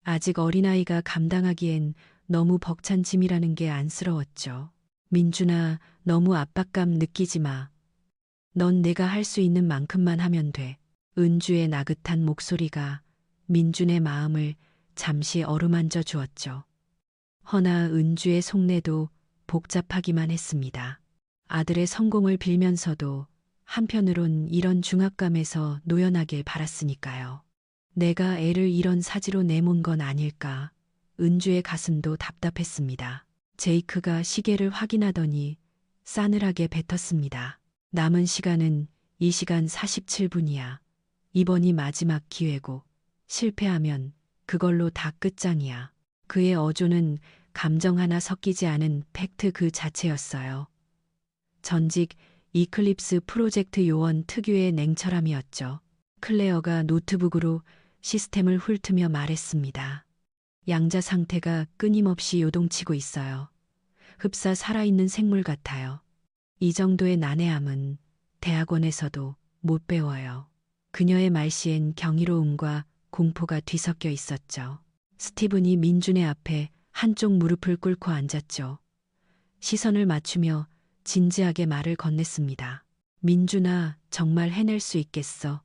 아직 어린아이가 감당하기엔 너무 벅찬 짐이라는 게 안쓰러웠죠. 민준아, 너무 압박감 느끼지 마. 넌 내가 할 수 있는 만큼만 하면 돼. 은주의 나긋한 목소리가 민준의 마음을 잠시 어루만져 주었죠. 허나 은주의 속내도 복잡하기만 했습니다. 아들의 성공을 빌면서도 한편으론 이런 중압감에서 노연하길 바랐으니까요. 내가 애를 이런 사지로 내몬 건 아닐까. 은주의 가슴도 답답했습니다. 제이크가 시계를 확인하더니 싸늘하게 뱉었습니다. 남은 시간은 이 시간 47분이야. 이번이 마지막 기회고 실패하면 그걸로 다 끝장이야. 그의 어조는 감정 하나 섞이지 않은 팩트 그 자체였어요. 전직 이클립스 프로젝트 요원 특유의 냉철함이었죠. 클레어가 노트북으로 시스템을 훑으며 말했습니다. 양자 상태가 끊임없이 요동치고 있어요. 흡사 살아있는 생물 같아요. 이 정도의 난해함은 대학원에서도 못 배워요. 그녀의 말시엔 경이로움과 공포가 뒤섞여 있었죠. 스티븐이 민준의 앞에 한쪽 무릎을 꿇고 앉았죠. 시선을 맞추며 진지하게 말을 건넸습니다. 민준아, 정말 해낼 수 있겠어.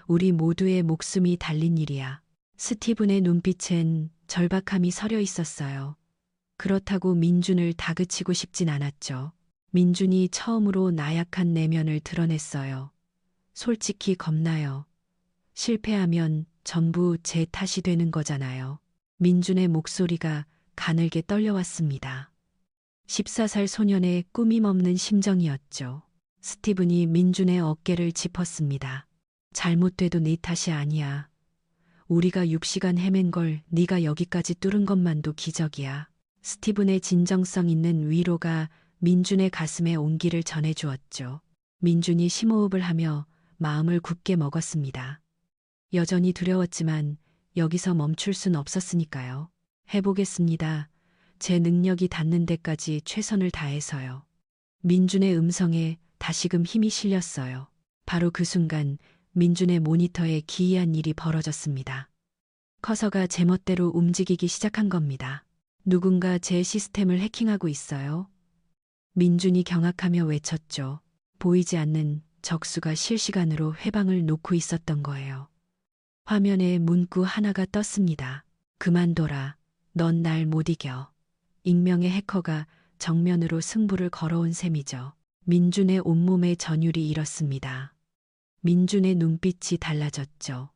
우리 모두의 목숨이 달린 일이야. 스티븐의 눈빛엔 절박함이 서려 있었어요. 그렇다고 민준을 다그치고 싶진 않았죠. 민준이 처음으로 나약한 내면을 드러냈어요. 솔직히 겁나요. 실패하면 전부 제 탓이 되는 거잖아요. 민준의 목소리가 가늘게 떨려왔습니다. 14살 소년의 꾸밈 없는 심정이었죠. 스티븐이 민준의 어깨를 짚었습니다. 잘못돼도 네 탓이 아니야. 우리가 6시간 헤맨 걸 네가 여기까지 뚫은 것만도 기적이야. 스티븐의 진정성 있는 위로가 민준의 가슴에 온기를 전해주었죠. 민준이 심호흡을 하며 마음을 굳게 먹었습니다. 여전히 두려웠지만 여기서 멈출 순 없었으니까요. 해보겠습니다. 제 능력이 닿는 데까지 최선을 다해서요. 민준의 음성에 다시금 힘이 실렸어요. 바로 그 순간 민준의 모니터에 기이한 일이 벌어졌습니다. 커서가 제멋대로 움직이기 시작한 겁니다. 누군가 제 시스템을 해킹하고 있어요. 민준이 경악하며 외쳤죠. 보이지 않는 적수가 실시간으로 회방을 놓고 있었던 거예요. 화면에 문구 하나가 떴습니다. 그만둬라. 넌 날 못 이겨. 익명의 해커가 정면으로 승부를 걸어온 셈이죠. 민준의 온몸의 전율이 일었습니다. 민준의 눈빛이 달라졌죠.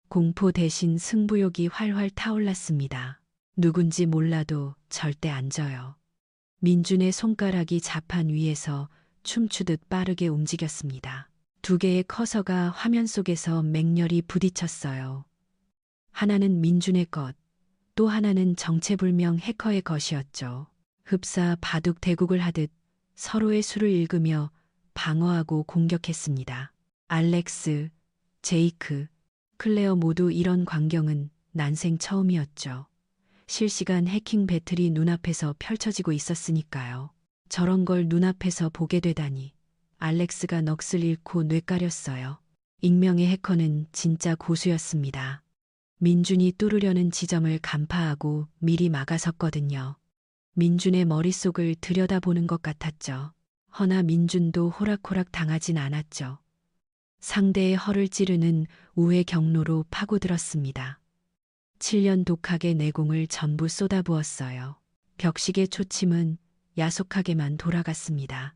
공포 대신 승부욕이 활활 타올랐습니다. 누군지 몰라도 절대 안 져요. 민준의 손가락이 자판 위에서 춤추듯 빠르게 움직였습니다. 두 개의 커서가 화면 속에서 맹렬히 부딪혔어요. 하나는 민준의 것, 또 하나는 정체불명 해커의 것이었죠. 흡사 바둑 대국을 하듯 서로의 수를 읽으며 방어하고 공격했습니다. 알렉스, 제이크, 클레어 모두 이런 광경은 난생 처음이었죠. 실시간 해킹 배틀이 눈앞에서 펼쳐지고 있었으니까요. 저런 걸 눈앞에서 보게 되다니. 알렉스가 넋을 잃고 뇌까렸어요. 익명의 해커는 진짜 고수였습니다. 민준이 뚫으려는 지점을 간파하고 미리 막아섰거든요. 민준의 머릿속을 들여다보는 것 같았죠. 허나 민준도 호락호락 당하진 않았죠. 상대의 허를 찌르는 우회 경로로 파고들었습니다. 7년 독학의 내공을 전부 쏟아부었어요. 벽식의 초침은 야속하게만 돌아갔습니다.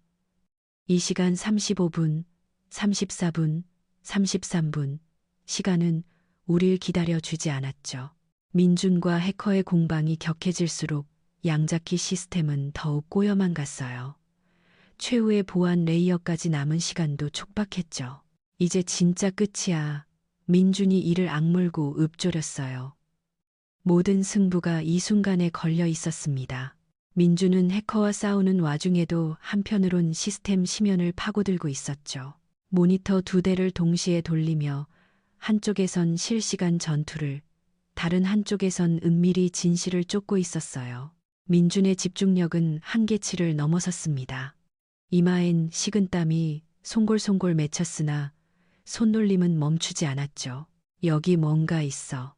이 시간 35분, 34분, 33분, 시간은 우릴 기다려 주지 않았죠. 민준과 해커의 공방이 격해질수록 양자키 시스템은 더욱 꼬여만 갔어요. 최후의 보안 레이어까지 남은 시간도 촉박했죠. 이제 진짜 끝이야. 민준이 이를 악물고 읊조렸어요. 모든 승부가 이 순간에 걸려 있었습니다. 민준은 해커와 싸우는 와중에도 한편으론 시스템 심연을 파고들고 있었죠. 모니터 두 대를 동시에 돌리며 한쪽에선 실시간 전투를, 다른 한쪽에선 은밀히 진실을 쫓고 있었어요. 민준의 집중력은 한계치를 넘어섰습니다. 이마엔 식은땀이 송골송골 맺혔으나 손놀림은 멈추지 않았죠. 여기 뭔가 있어.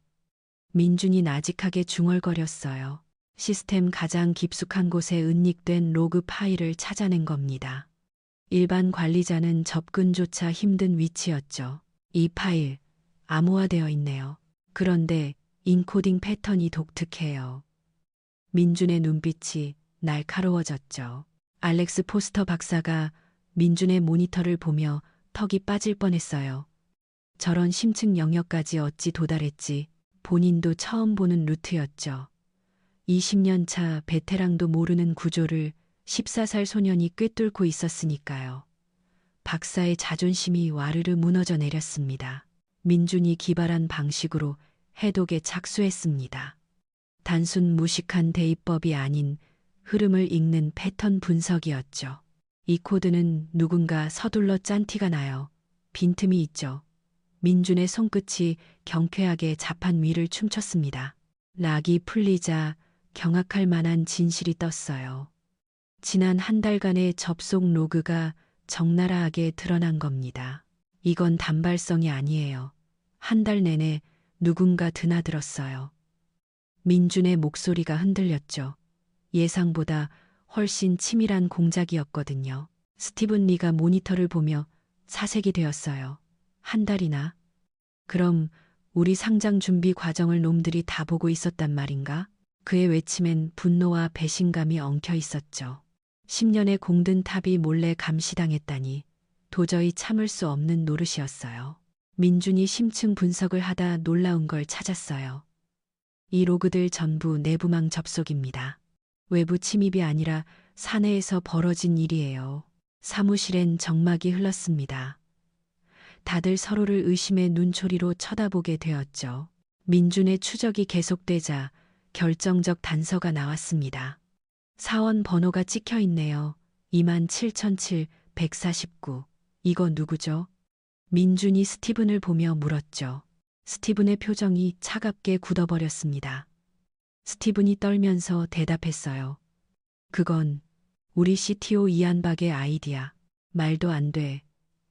민준이 나직하게 중얼거렸어요. 시스템 가장 깊숙한 곳에 은닉된 로그 파일을 찾아낸 겁니다. 일반 관리자는 접근조차 힘든 위치였죠. 이 파일, 암호화되어 있네요. 그런데 인코딩 패턴이 독특해요. 민준의 눈빛이 날카로워졌죠. 알렉스 포스터 박사가 민준의 모니터를 보며 턱이 빠질 뻔했어요. 저런 심층 영역까지 어찌 도달했지. 본인도 처음 보는 루트였죠. 20년 차 베테랑도 모르는 구조를 14살 소년이 꿰뚫고 있었으니까요. 박사의 자존심이 와르르 무너져 내렸습니다. 민준이 기발한 방식으로 해독에 착수했습니다. 단순 무식한 대입법이 아닌 흐름을 읽는 패턴 분석이었죠. 이 코드는 누군가 서둘러 짠 티가 나요. 빈틈이 있죠. 민준의 손끝이 경쾌하게 자판 위를 춤췄습니다. 락이 풀리자 경악할 만한 진실이 떴어요. 지난 한 달간의 접속 로그가 적나라하게 드러난 겁니다. 이건 단발성이 아니에요. 한 달 내내 누군가 드나들었어요. 민준의 목소리가 흔들렸죠. 예상보다 훨씬 치밀한 공작이었거든요. 스티븐 리가 모니터를 보며 사색이 되었어요. 한 달이나? 그럼 우리 상장 준비 과정을 놈들이 다 보고 있었단 말인가? 그의 외침엔 분노와 배신감이 엉켜 있었죠. 10년의 공든 탑이 몰래 감시당했다니 도저히 참을 수 없는 노릇이었어요. 민준이 심층 분석을 하다 놀라운 걸 찾았어요. 이 로그들 전부 내부망 접속입니다. 외부 침입이 아니라 사내에서 벌어진 일이에요. 사무실엔 적막이 흘렀습니다. 다들 서로를 의심의 눈초리로 쳐다보게 되었죠. 민준의 추적이 계속되자 결정적 단서가 나왔습니다. 사원 번호가 찍혀 있네요. 27007-149. 이거 누구죠? 민준이 스티븐을 보며 물었죠. 스티븐의 표정이 차갑게 굳어버렸습니다. 스티븐이 떨면서 대답했어요. 그건 우리 CTO 이안박의 아이디야. 말도 안 돼.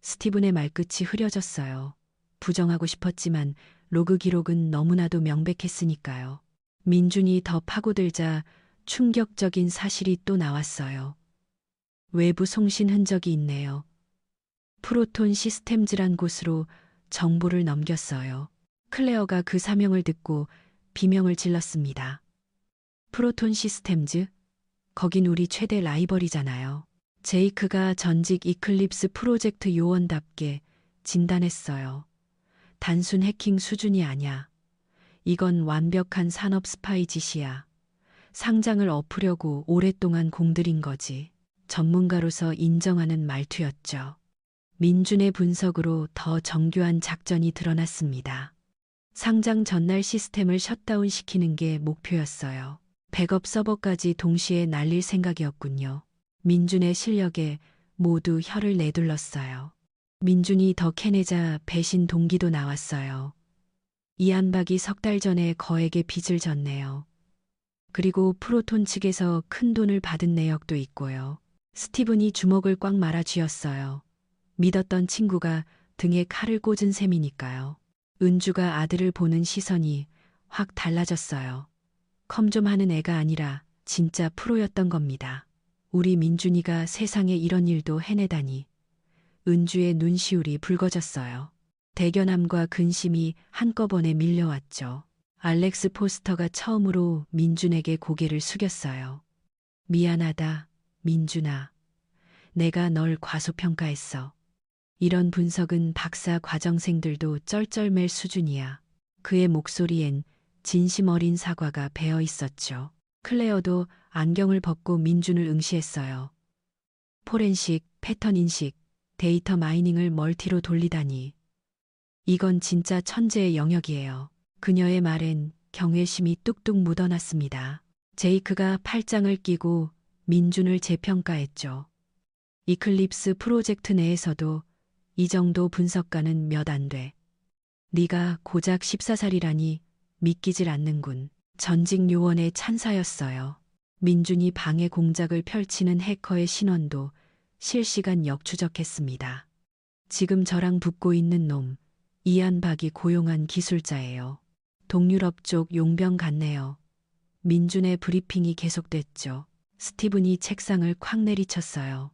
스티븐의 말끝이 흐려졌어요. 부정하고 싶었지만 로그 기록은 너무나도 명백했으니까요. 민준이 더 파고들자 충격적인 사실이 또 나왔어요. 외부 송신 흔적이 있네요. 프로톤 시스템즈란 곳으로 정보를 넘겼어요. 클레어가 그 사명을 듣고 비명을 질렀습니다. 프로톤 시스템즈? 거긴 우리 최대 라이벌이잖아요. 제이크가 전직 이클립스 프로젝트 요원답게 진단했어요. 단순 해킹 수준이 아냐. 이건 완벽한 산업 스파이 짓이야. 상장을 엎으려고 오랫동안 공들인 거지. 전문가로서 인정하는 말투였죠. 민준의 분석으로 더 정교한 작전이 드러났습니다. 상장 전날 시스템을 셧다운 시키는 게 목표였어요. 백업 서버까지 동시에 날릴 생각이었군요. 민준의 실력에 모두 혀를 내둘렀어요. 민준이 더 캐내자 배신 동기도 나왔어요. 이안박이 석 달 전에 거액의 빚을 졌네요. 그리고 프로톤 측에서 큰 돈을 받은 내역도 있고요. 스티븐이 주먹을 꽉 말아 쥐었어요. 믿었던 친구가 등에 칼을 꽂은 셈이니까요. 은주가 아들을 보는 시선이 확 달라졌어요. 컴 좀 하는 애가 아니라 진짜 프로였던 겁니다. 우리 민준이가 세상에 이런 일도 해내다니. 은주의 눈시울이 붉어졌어요. 대견함과 근심이 한꺼번에 밀려왔죠. 알렉스 포스터가 처음으로 민준에게 고개를 숙였어요. 미안하다, 민준아. 내가 널 과소평가했어. 이런 분석은 박사 과정생들도 쩔쩔맬 수준이야. 그의 목소리엔 진심 어린 사과가 배어 있었죠. 클레어도 안경을 벗고 민준을 응시했어요. 포렌식, 패턴 인식, 데이터 마이닝을 멀티로 돌리다니. 이건 진짜 천재의 영역이에요. 그녀의 말엔 경외심이 뚝뚝 묻어났습니다. 제이크가 팔짱을 끼고 민준을 재평가했죠. 이클립스 프로젝트 내에서도 이 정도 분석가는 몇 안 돼. 네가 고작 14살이라니 믿기질 않는군. 전직 요원의 찬사였어요. 민준이 방해 공작을 펼치는 해커의 신원도 실시간 역추적했습니다. 지금 저랑 붙고 있는 놈, 이안박이 고용한 기술자예요. 동유럽 쪽 용병 같네요. 민준의 브리핑이 계속됐죠. 스티븐이 책상을 콱 내리쳤어요.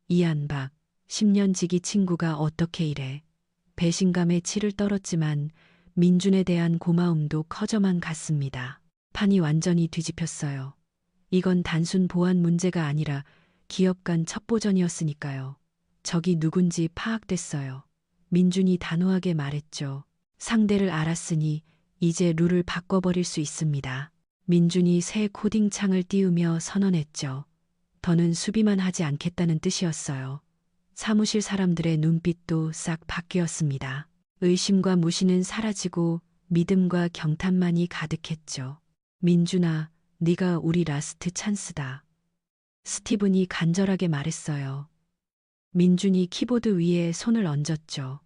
이안박, 10년 지기 친구가 어떻게 이래. 배신감에 치를 떨었지만 민준에 대한 고마움도 커져만 갔습니다. 판이 완전히 뒤집혔어요. 이건 단순 보안 문제가 아니라 기업 간 첩보전이었으니까요. 적이 누군지 파악됐어요. 민준이 단호하게 말했죠. 상대를 알았으니 이제 룰을 바꿔버릴 수 있습니다. 민준이 새 코딩 창을 띄우며 선언했죠. 더는 수비만 하지 않겠다는 뜻이었어요. 사무실 사람들의 눈빛도 싹 바뀌었습니다. 의심과 무시는 사라지고 믿음과 경탄만이 가득했죠. 민준아, 네가 우리 라스트 찬스다. 스티븐이 간절하게 말했어요. 민준이 키보드 위에 손을 얹었죠.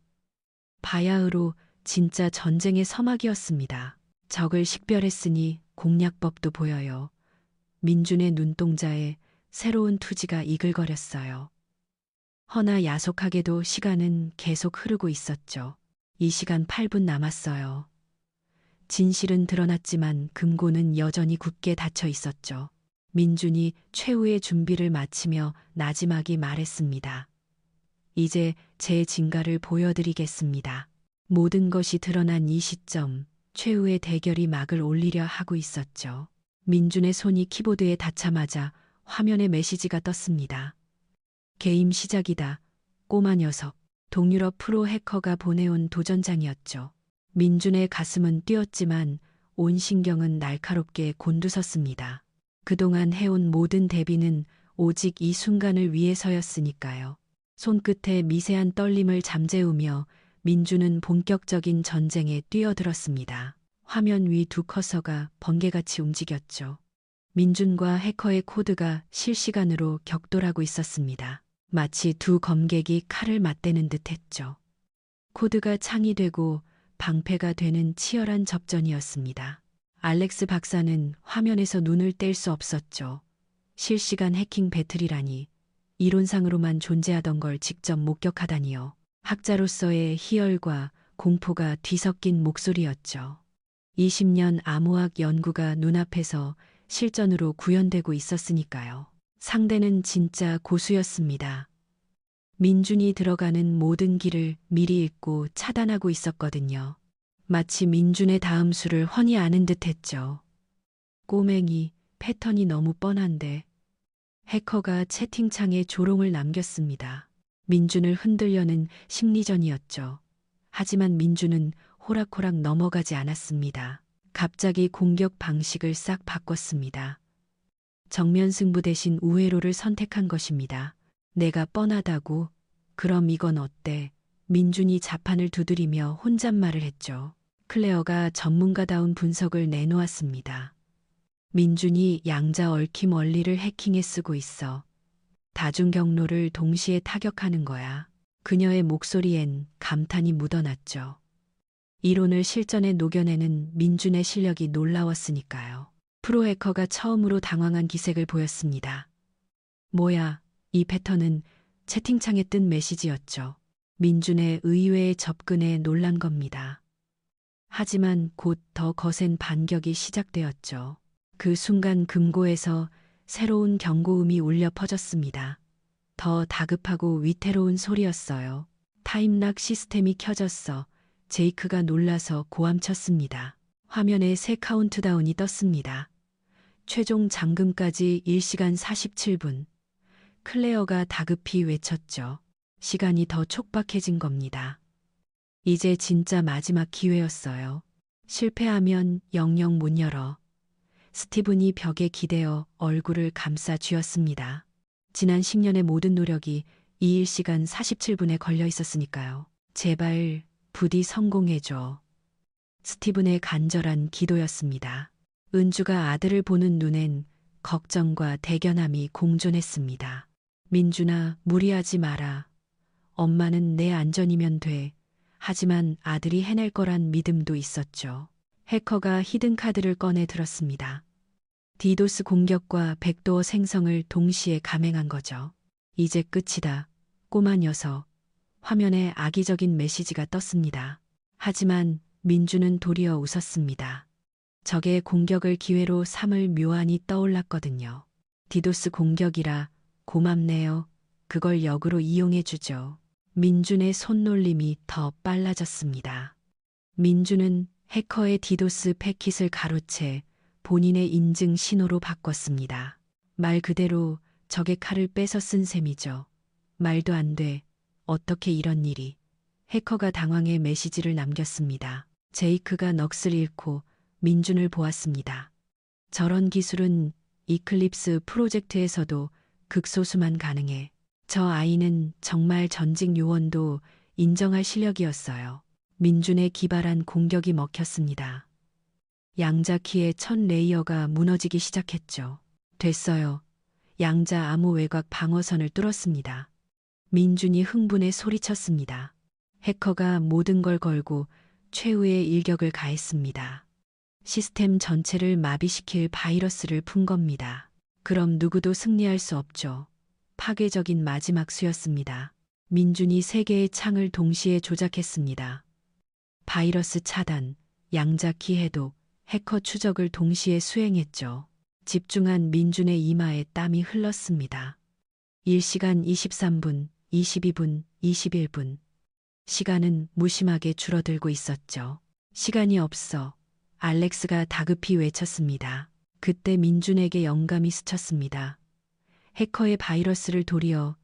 바야흐로 진짜 전쟁의 서막이었습니다. 적을 식별했으니 공략법도 보여요. 민준의 눈동자에 새로운 투지가 이글거렸어요. 허나 야속하게도 시간은 계속 흐르고 있었죠. 이 시간 8분 남았어요. 진실은 드러났지만 금고는 여전히 굳게 닫혀 있었죠. 민준이 최후의 준비를 마치며 나지막이 말했습니다. 이제 제 진가를 보여드리겠습니다. 모든 것이 드러난 이 시점, 최후의 대결이 막을 올리려 하고 있었죠. 민준의 손이 키보드에 닿자마자 화면에 메시지가 떴습니다. 게임 시작이다. 꼬마 녀석. 동유럽 프로 해커가 보내온 도전장이었죠. 민준의 가슴은 뛰었지만 온 신경은 날카롭게 곤두섰습니다. 그동안 해온 모든 대비는 오직 이 순간을 위해서였으니까요. 손끝에 미세한 떨림을 잠재우며 민준은 본격적인 전쟁에 뛰어들었습니다. 화면 위 두 커서가 번개같이 움직였죠. 민준과 해커의 코드가 실시간으로 격돌하고 있었습니다. 마치 두 검객이 칼을 맞대는 듯했죠. 코드가 창이 되고 방패가 되는 치열한 접전이었습니다. 알렉스 박사는 화면에서 눈을 뗄 수 없었죠. 실시간 해킹 배틀이라니, 이론상으로만 존재하던 걸 직접 목격하다니요. 학자로서의 희열과 공포가 뒤섞인 목소리였죠. 20년 암호학 연구가 눈앞에서 실전으로 구현되고 있었으니까요. 상대는 진짜 고수였습니다. 민준이 들어가는 모든 길을 미리 읽고 차단하고 있었거든요. 마치 민준의 다음 수를 훤히 아는 듯했죠. 꼬맹이, 패턴이 너무 뻔한데. 해커가 채팅창에 조롱을 남겼습니다. 민준을 흔들려는 심리전이었죠. 하지만 민준은 호락호락 넘어가지 않았습니다. 갑자기 공격 방식을 싹 바꿨습니다. 정면 승부 대신 우회로를 선택한 것입니다. 내가 뻔하다고? 그럼 이건 어때? 민준이 자판을 두드리며 혼잣말을 했죠. 클레어가 전문가다운 분석을 내놓았습니다. 민준이 양자 얽힘 원리를 해킹해 쓰고 있어. 다중 경로를 동시에 타격하는 거야. 그녀의 목소리엔 감탄이 묻어났죠. 이론을 실전에 녹여내는 민준의 실력이 놀라웠으니까요. 프로 해커가 처음으로 당황한 기색을 보였습니다. 뭐야, 이 패턴은 채팅창에 뜬 메시지였죠. 민준의 의외의 접근에 놀란 겁니다. 하지만 곧 더 거센 반격이 시작되었죠. 그 순간 금고에서 새로운 경고음이 울려 퍼졌습니다. 더 다급하고 위태로운 소리였어요. 타임락 시스템이 켜졌어. 제이크가 놀라서 고함쳤습니다. 화면에 새 카운트다운이 떴습니다. 최종 잠금까지 1시간 47분. 클레어가 다급히 외쳤죠. 시간이 더 촉박해진 겁니다. 이제 진짜 마지막 기회였어요. 실패하면 영영 못 열어. 스티븐이 벽에 기대어 얼굴을 감싸 쥐었습니다. 지난 10년의 모든 노력이 이 1시간 47분에 걸려 있었으니까요. 제발 부디 성공해줘. 스티븐의 간절한 기도였습니다. 은주가 아들을 보는 눈엔 걱정과 대견함이 공존했습니다. 민준아, 무리하지 마라. 엄마는 내 안전이면 돼. 하지만 아들이 해낼 거란 믿음도 있었죠. 해커가 히든카드를 꺼내 들었습니다. 디도스 공격과 백도어 생성을 동시에 감행한 거죠. 이제 끝이다. 꼬마 녀석. 화면에 악의적인 메시지가 떴습니다. 하지만 민주는 도리어 웃었습니다. 적의 공격을 기회로 삼을 묘안이 떠올랐거든요. 디도스 공격이라 고맙네요. 그걸 역으로 이용해 주죠. 민준의 손놀림이 더 빨라졌습니다. 민준은 해커의 디도스 패킷을 가로채 본인의 인증 신호로 바꿨습니다. 말 그대로 적의 칼을 뺏어 쓴 셈이죠. 말도 안 돼. 어떻게 이런 일이. 해커가 당황해 메시지를 남겼습니다. 제이크가 넋을 잃고 민준을 보았습니다. 저런 기술은 이클립스 프로젝트에서도 극소수만 가능해. 저 아이는 정말 전직 요원도 인정할 실력이었어요. 민준의 기발한 공격이 먹혔습니다. 양자 키의 첫 레이어가 무너지기 시작했죠. 됐어요. 양자 암호 외곽 방어선을 뚫었습니다. 민준이 흥분해 소리쳤습니다. 해커가 모든 걸 걸고 최후의 일격을 가했습니다. 시스템 전체를 마비시킬 바이러스를 푼 겁니다. 그럼 누구도 승리할 수 없죠. 파괴적인 마지막 수였습니다. 민준이 세 개의 창을 동시에 조작했습니다. 바이러스 차단, 양자키 해독, 해커 추적을 동시에 수행했죠. 집중한 민준의 이마에 땀이 흘렀습니다. 1시간 23분, 22분, 21분. 시간은 무심하게 줄어들고 있었죠. 시간이 없어. 알렉스가 다급히 외쳤습니다. 그때 민준에게 영감이 스쳤습니다. 해커의 바이러스를 도리어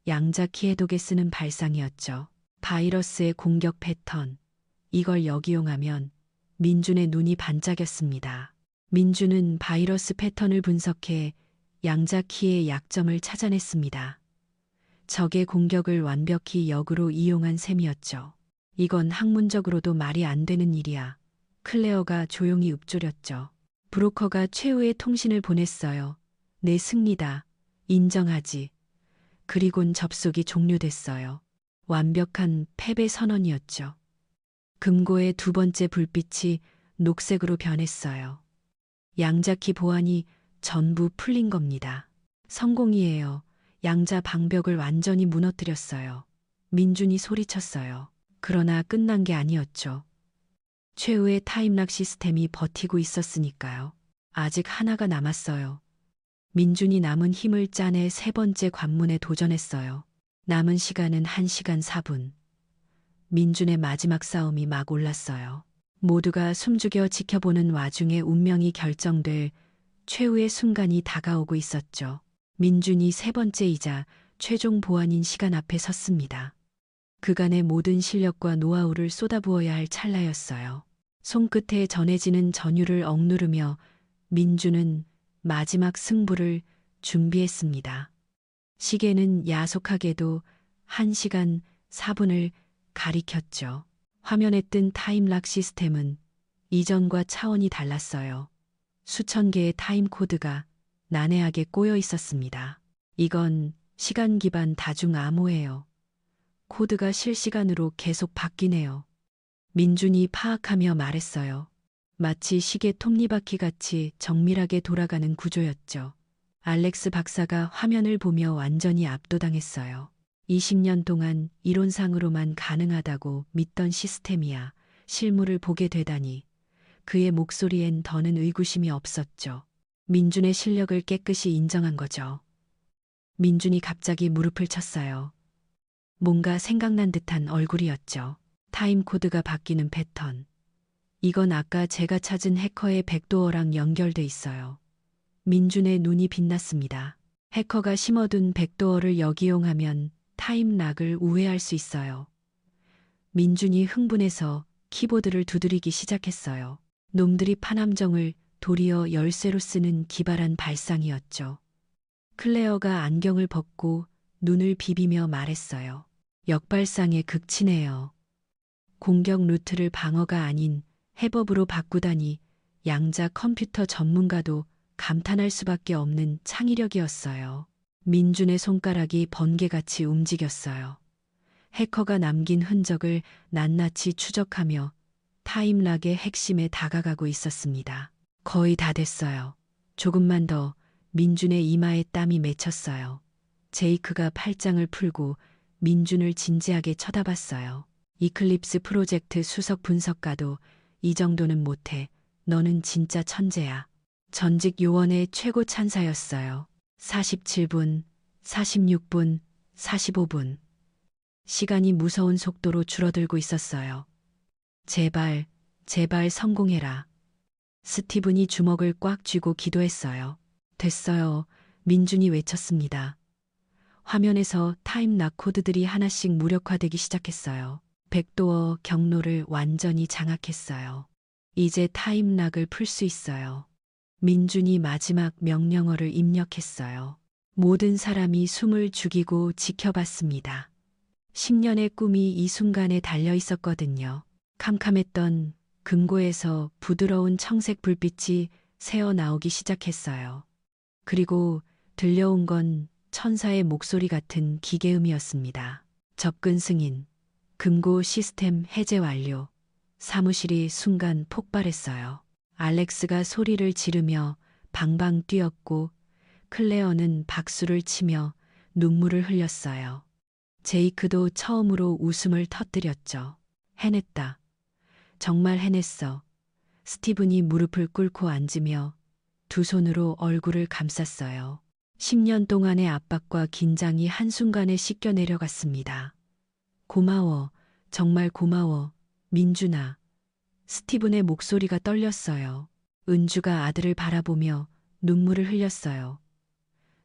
양자키 해독에 쓰는 발상이었죠. 바이러스의 공격 패턴. 이걸 역이용하면 민준의 눈이 반짝였습니다. 민준은 바이러스 패턴을 분석해 양자키의 약점을 찾아냈습니다. 적의 공격을 완벽히 역으로 이용한 셈이었죠. 이건 학문적으로도 말이 안 되는 일이야. 클레어가 조용히 읊조렸죠. 브로커가 최후의 통신을 보냈어요. 내 승리다. 인정하지. 그리곤 접속이 종료됐어요. 완벽한 패배 선언이었죠. 금고의 두 번째 불빛이 녹색으로 변했어요. 양자키 보안이 전부 풀린 겁니다. 성공이에요. 양자 방벽을 완전히 무너뜨렸어요. 민준이 소리쳤어요. 그러나 끝난 게 아니었죠. 최후의 타임락 시스템이 버티고 있었으니까요. 아직 하나가 남았어요. 민준이 남은 힘을 짜내 세 번째 관문에 도전했어요. 남은 시간은 1시간 4분. 민준의 마지막 싸움이 막 올랐어요. 모두가 숨죽여 지켜보는 와중에 운명이 결정될 최후의 순간이 다가오고 있었죠. 민준이 세 번째이자 최종 보안인 시간 앞에 섰습니다. 그간의 모든 실력과 노하우를 쏟아부어야 할 찰나였어요. 손끝에 전해지는 전율을 억누르며 민준은 마지막 승부를 준비했습니다. 시계는 야속하게도 1시간 4분을 가리켰죠. 화면에 뜬 타임락 시스템은 이전과 차원이 달랐어요. 수천 개의 타임 코드가 난해하게 꼬여 있었습니다. 이건 시간 기반 다중 암호예요. 코드가 실시간으로 계속 바뀌네요. 민준이 파악하며 말했어요. 마치 시계 톱니바퀴 같이 정밀하게 돌아가는 구조였죠. 알렉스 박사가 화면을 보며 완전히 압도당했어요. 20년 동안 이론상으로만 가능하다고 믿던 시스템이야 실물을 보게 되다니. 그의 목소리엔 더는 의구심이 없었죠. 민준의 실력을 깨끗이 인정한 거죠. 민준이 갑자기 무릎을 쳤어요. 뭔가 생각난 듯한 얼굴이었죠. 타임코드가 바뀌는 패턴. 이건 아까 제가 찾은 해커의 백도어랑 연결돼 있어요. 민준의 눈이 빛났습니다. 해커가 심어둔 백도어를 역이용하면 타임락을 우회할 수 있어요. 민준이 흥분해서 키보드를 두드리기 시작했어요. 놈들이 판함정을 도리어 열쇠로 쓰는 기발한 발상이었죠. 클레어가 안경을 벗고 눈을 비비며 말했어요. 역발상의 극치네요. 공격 루트를 방어가 아닌 해법으로 바꾸다니 양자 컴퓨터 전문가도 감탄할 수밖에 없는 창의력이었어요. 민준의 손가락이 번개같이 움직였어요. 해커가 남긴 흔적을 낱낱이 추적하며 타임락의 핵심에 다가가고 있었습니다. 거의 다 됐어요. 조금만 더. 민준의 이마에 땀이 맺혔어요. 제이크가 팔짱을 풀고 민준을 진지하게 쳐다봤어요. 이클립스 프로젝트 수석 분석가도 이 정도는 못해. 너는 진짜 천재야. 전직 요원의 최고 찬사였어요. 47분, 46분, 45분. 시간이 무서운 속도로 줄어들고 있었어요. 제발, 제발 성공해라. 스티븐이 주먹을 꽉 쥐고 기도했어요. 됐어요. 민준이 외쳤습니다. 화면에서 타임락 코드들이 하나씩 무력화되기 시작했어요. 백도어 경로를 완전히 장악했어요. 이제 타임락을 풀 수 있어요. 민준이 마지막 명령어를 입력했어요. 모든 사람이 숨을 죽이고 지켜봤습니다. 10년의 꿈이 이 순간에 달려 있었거든요. 캄캄했던 금고에서 부드러운 청색 불빛이 새어나오기 시작했어요. 그리고 들려온 건 천사의 목소리 같은 기계음이었습니다. 접근 승인. 금고 시스템 해제 완료. 사무실이 순간 폭발했어요. 알렉스가 소리를 지르며 방방 뛰었고 클레어는 박수를 치며 눈물을 흘렸어요. 제이크도 처음으로 웃음을 터뜨렸죠. 해냈다. 정말 해냈어. 스티븐이 무릎을 꿇고 앉으며 두 손으로 얼굴을 감쌌어요. 10년 동안의 압박과 긴장이 한순간에 씻겨 내려갔습니다. 고마워. 정말 고마워. 민준아. 스티븐의 목소리가 떨렸어요. 은주가 아들을 바라보며 눈물을 흘렸어요.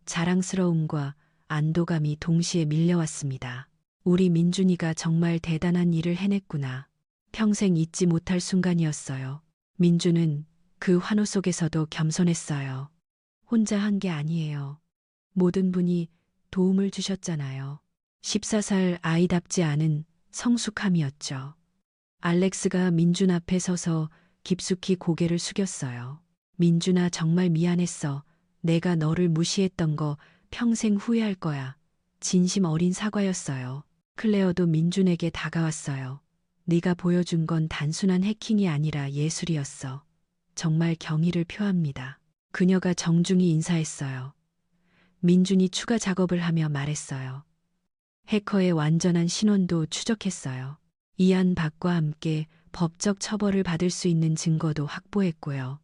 자랑스러움과 안도감이 동시에 밀려왔습니다. 우리 민준이가 정말 대단한 일을 해냈구나. 평생 잊지 못할 순간이었어요. 민준은 그 환호 속에서도 겸손했어요. 혼자 한 게 아니에요. 모든 분이 도움을 주셨잖아요. 14살 아이답지 않은 성숙함이었죠. 알렉스가 민준 앞에 서서 깊숙이 고개를 숙였어요. 민준아, 정말 미안했어. 내가 너를 무시했던 거 평생 후회할 거야. 진심 어린 사과였어요. 클레어도 민준에게 다가왔어요. 네가 보여준 건 단순한 해킹이 아니라 예술이었어. 정말 경의를 표합니다. 그녀가 정중히 인사했어요. 민준이 추가 작업을 하며 말했어요. 해커의 완전한 신원도 추적했어요. 이안박과 함께 법적 처벌을 받을 수 있는 증거도 확보했고요.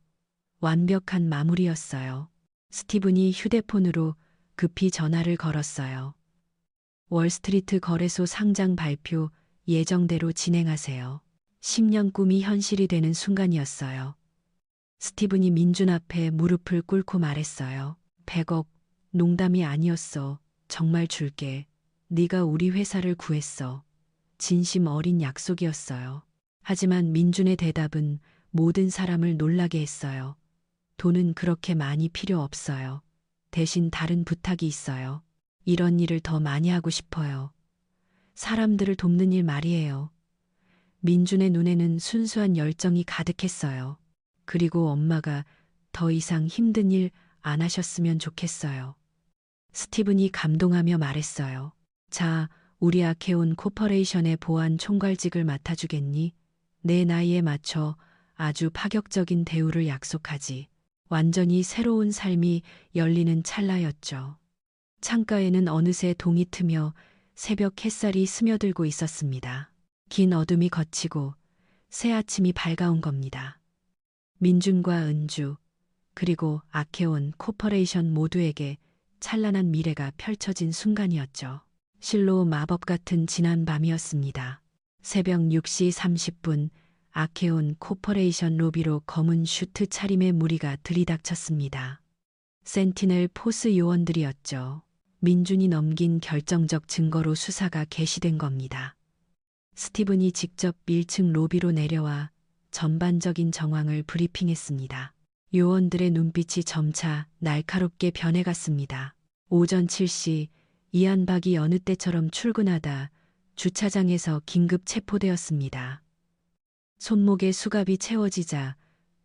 완벽한 마무리였어요. 스티븐이 휴대폰으로 급히 전화를 걸었어요. 월스트리트 거래소 상장 발표 예정대로 진행하세요. 10년 꿈이 현실이 되는 순간이었어요. 스티븐이 민준 앞에 무릎을 꿇고 말했어요. 100억, 농담이 아니었어. 정말 줄게. 네가 우리 회사를 구했어. 진심 어린 약속이었어요. 하지만 민준의 대답은 모든 사람을 놀라게 했어요. 돈은 그렇게 많이 필요 없어요. 대신 다른 부탁이 있어요. 이런 일을 더 많이 하고 싶어요. 사람들을 돕는 일 말이에요. 민준의 눈에는 순수한 열정이 가득했어요. 그리고 엄마가 더 이상 힘든 일 안 하셨으면 좋겠어요. 스티븐이 감동하며 말했어요. 자, 우리 아케온 코퍼레이션의 보안 총괄직을 맡아주겠니? 내 나이에 맞춰 아주 파격적인 대우를 약속하지. 완전히 새로운 삶이 열리는 찰나였죠. 창가에는 어느새 동이 트며 새벽 햇살이 스며들고 있었습니다. 긴 어둠이 걷히고 새 아침이 밝아온 겁니다. 민준과 은주, 그리고 아케온 코퍼레이션 모두에게 찬란한 미래가 펼쳐진 순간이었죠. 실로 마법 같은 지난 밤이었습니다. 새벽 6시 30분 아케온 코퍼레이션 로비로 검은 슈트 차림의 무리가 들이닥쳤습니다. 센티넬 포스 요원들이었죠. 민준이 넘긴 결정적 증거로 수사가 개시된 겁니다. 스티븐이 직접 1층 로비로 내려와 전반적인 정황을 브리핑했습니다. 요원들의 눈빛이 점차 날카롭게 변해갔습니다. 오전 7시 이안박이 여느 때처럼 출근하다 주차장에서 긴급 체포되었습니다. 손목에 수갑이 채워지자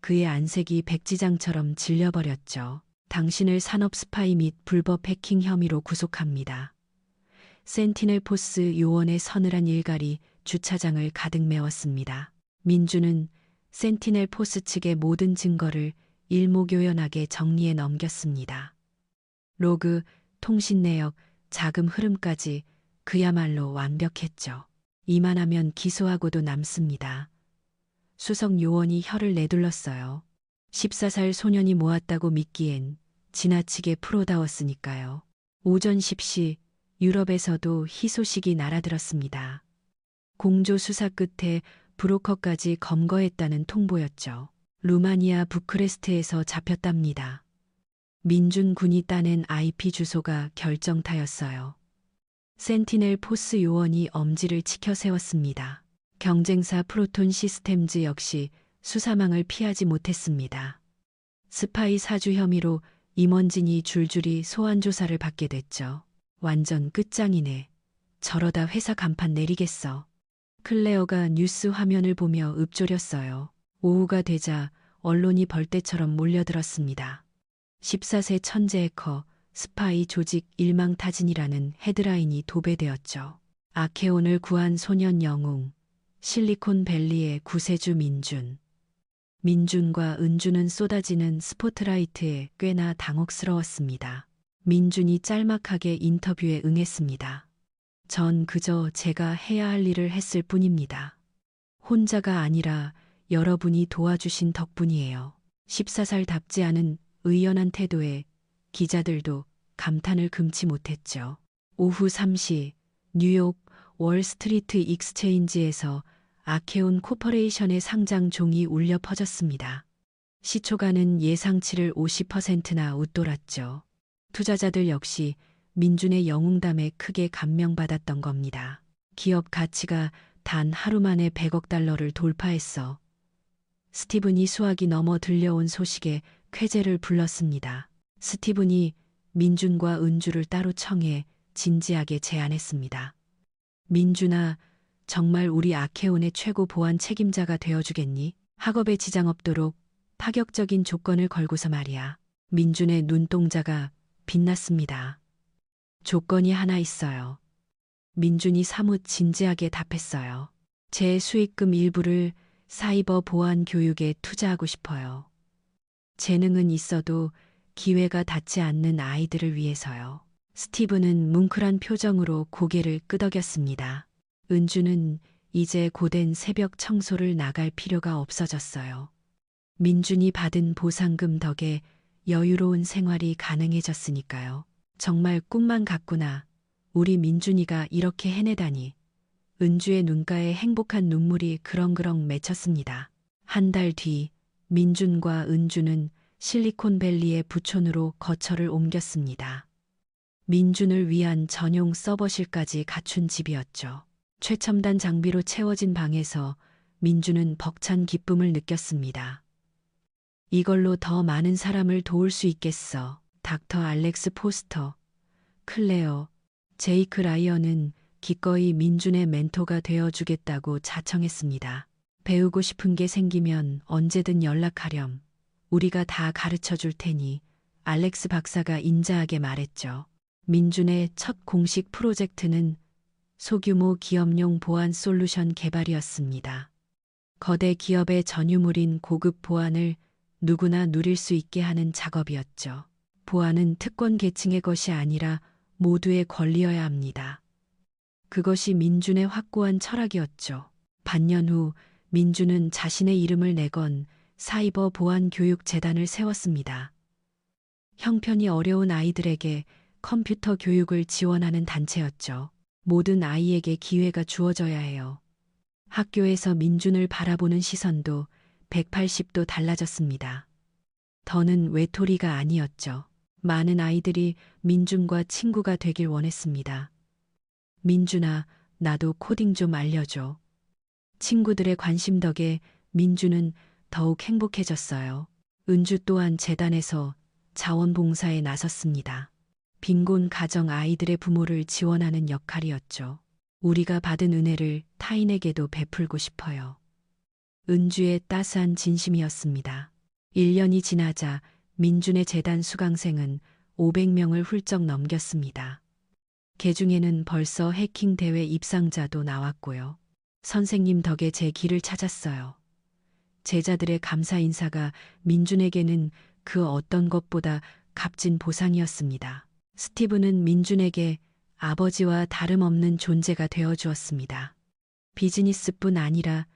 그의 안색이 백지장처럼 질려버렸죠. 당신을 산업 스파이 및 불법 해킹 혐의로 구속합니다. 센티넬 포스 요원의 서늘한 일갈이 주차장을 가득 메웠습니다. 민주는 센티넬 포스 측의 모든 증거를 일목요연하게 정리해 넘겼습니다. 로그, 통신 내역, 자금 흐름까지 그야말로 완벽했죠. 이만하면 기소하고도 남습니다. 수석 요원이 혀를 내둘렀어요. 14살 소년이 모았다고 믿기엔 지나치게 프로다웠으니까요. 오전 10시 유럽에서도 희소식이 날아들었습니다. 공조 수사 끝에 브로커까지 검거했다는 통보였죠. 루마니아 부크레스트에서 잡혔답니다. 민준 군이 따낸 IP 주소가 결정타였어요. 센티넬 포스 요원이 엄지를 치켜 세웠습니다. 경쟁사 프로톤 시스템즈 역시 수사망을 피하지 못했습니다. 스파이 사주 혐의로 임원진이 줄줄이 소환 조사를 받게 됐죠. 완전 끝장이네. 저러다 회사 간판 내리겠어. 클레어가 뉴스 화면을 보며 읊조렸어요. 오후가 되자 언론이 벌떼처럼 몰려들었습니다. 14세 천재 해커, 스파이 조직 일망타진이라는 헤드라인이 도배되었죠. 아케온을 구한 소년 영웅, 실리콘밸리의 구세주 민준. 민준과 은주는 쏟아지는 스포트라이트에 꽤나 당혹스러웠습니다. 민준이 짤막하게 인터뷰에 응했습니다. 전 그저 제가 해야 할 일을 했을 뿐입니다. 혼자가 아니라 여러분이 도와주신 덕분이에요. 14살답지 않은 의연한 태도에 기자들도 감탄을 금치 못했죠. 오후 3시 뉴욕 월스트리트 익스체인지에서 아케온 코퍼레이션의 상장 종이 울려 퍼졌습니다. 시초가는 예상치를 50%나 웃돌았죠. 투자자들 역시 민준의 영웅담에 크게 감명받았던 겁니다. 기업 가치가 단 하루 만에 100억 달러를 돌파했어. 스티븐이 수학이 넘어 들려온 소식에 쾌재를 불렀습니다. 스티븐이 민준과 은주를 따로 청해 진지하게 제안했습니다. 민준아, 정말 우리 아케온의 최고 보안 책임자가 되어주겠니? 학업에 지장 없도록 파격적인 조건을 걸고서 말이야. 민준의 눈동자가 빛났습니다. 조건이 하나 있어요. 민준이 사뭇 진지하게 답했어요. 제 수익금 일부를 사이버 보안 교육에 투자하고 싶어요. 재능은 있어도 기회가 닿지 않는 아이들을 위해서요. 스티븐은 뭉클한 표정으로 고개를 끄덕였습니다. 은주는 이제 고된 새벽 청소를 나갈 필요가 없어졌어요. 민준이 받은 보상금 덕에 여유로운 생활이 가능해졌으니까요. 정말 꿈만 같구나. 우리 민준이가 이렇게 해내다니. 은주의 눈가에 행복한 눈물이 그렁그렁 맺혔습니다. 한 달 뒤 민준과 은주는 실리콘밸리의 부촌으로 거처를 옮겼습니다. 민준을 위한 전용 서버실까지 갖춘 집이었죠. 최첨단 장비로 채워진 방에서 민준은 벅찬 기쁨을 느꼈습니다. 이걸로 더 많은 사람을 도울 수 있겠어. 닥터 알렉스 포스터, 클레어, 제이크 라이언은 기꺼이 민준의 멘토가 되어주겠다고 자청했습니다. 배우고 싶은 게 생기면 언제든 연락하렴. 우리가 다 가르쳐 줄 테니 알렉스 박사가 인자하게 말했죠. 민준의 첫 공식 프로젝트는 소규모 기업용 보안 솔루션 개발이었습니다. 거대 기업의 전유물인 고급 보안을 누구나 누릴 수 있게 하는 작업이었죠. 보안은 특권 계층의 것이 아니라 모두의 권리여야 합니다. 그것이 민준의 확고한 철학이었죠. 반년 후 민준은 자신의 이름을 내건 사이버 보안 교육 재단을 세웠습니다. 형편이 어려운 아이들에게 컴퓨터 교육을 지원하는 단체였죠. 모든 아이에게 기회가 주어져야 해요. 학교에서 민준을 바라보는 시선도 180도 달라졌습니다. 더는 외톨이가 아니었죠. 많은 아이들이 민준과 친구가 되길 원했습니다. 민준아, 나도 코딩 좀 알려줘. 친구들의 관심 덕에 민준은 더욱 행복해졌어요. 은주 또한 재단에서 자원봉사에 나섰습니다. 빈곤 가정 아이들의 부모를 지원하는 역할이었죠. 우리가 받은 은혜를 타인에게도 베풀고 싶어요. 은주의 따스한 진심이었습니다. 1년이 지나자 민준의 재단 수강생은 500명을 훌쩍 넘겼습니다. 개중에는 벌써 해킹 대회 입상자도 나왔고요. 선생님 덕에 제 길을 찾았어요. 제자들의 감사 인사가 민준에게는 그 어떤 것보다 값진 보상이었습니다. 스티브는 민준에게 아버지와 다름없는 존재가 되어 주었습니다. 비즈니스뿐 아니라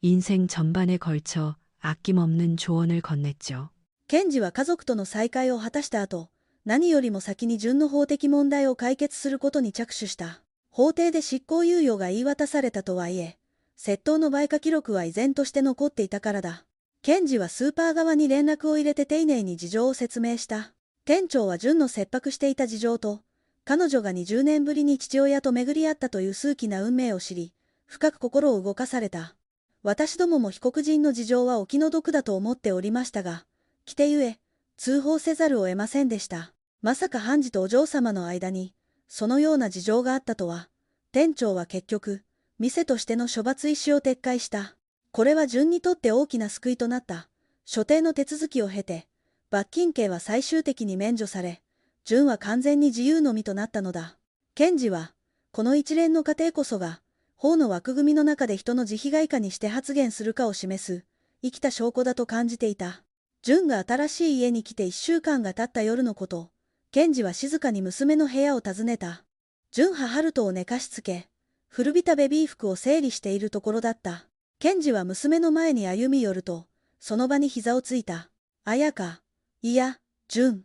인생 전반에 걸쳐 아낌없는 조언을 건넸죠. ケンジは家族との再会を果たした後、何よりも先に順の法的問題を解決することに着手した。法廷で執行猶予が言い渡されたとはいえ、窃盗の売価記録は依然として残っていたからだ。ケンジはスーパー側に連絡を入れて丁寧に事情を説明した。店長は順の切迫していた事情と、彼女が20年ぶりに父親と巡り合ったという数奇な運命を知り、深く心を動かされた。私どもも被告人の事情はお気の毒だと思っておりましたが、来てゆえ、通報せざるを得ませんでした。まさか判事とお嬢様の間に、そのような事情があったとは、店長は結局、店としての処罰意思を撤回した。これは順にとって大きな救いとなった。所定の手続きを経て、罰金刑は最終的に免除され、順は完全に自由の身となったのだ。検事は、この一連の過程こそが、法の枠組みの中で人の自費外貨にして発言するかを示す、生きた証拠だと感じていた。順が新しい家に来て1週間が経った夜のこと、検事は静かに娘の部屋を訪ねた。順はハルトを寝かしつけ、古びたベビー服を整理しているところだった。検事は娘の前に歩み寄ると、その場に膝をついた。綾香、いや、順。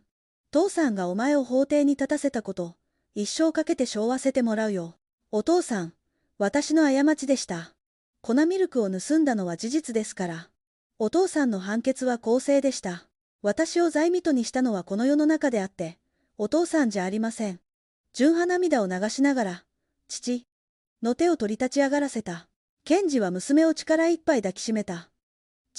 父さんがお前を法廷に立たせたこと、一生かけて背負わせてもらうよ。お父さん、私の過ちでした。粉ミルクを盗んだのは事実ですから。お父さんの判決は公正でした。私を罪人にしたのはこの世の中であって、お父さんじゃありません。順は涙を流しながら、父の手を取り立ち上がらせた。検事は娘を力いっぱい抱きしめた。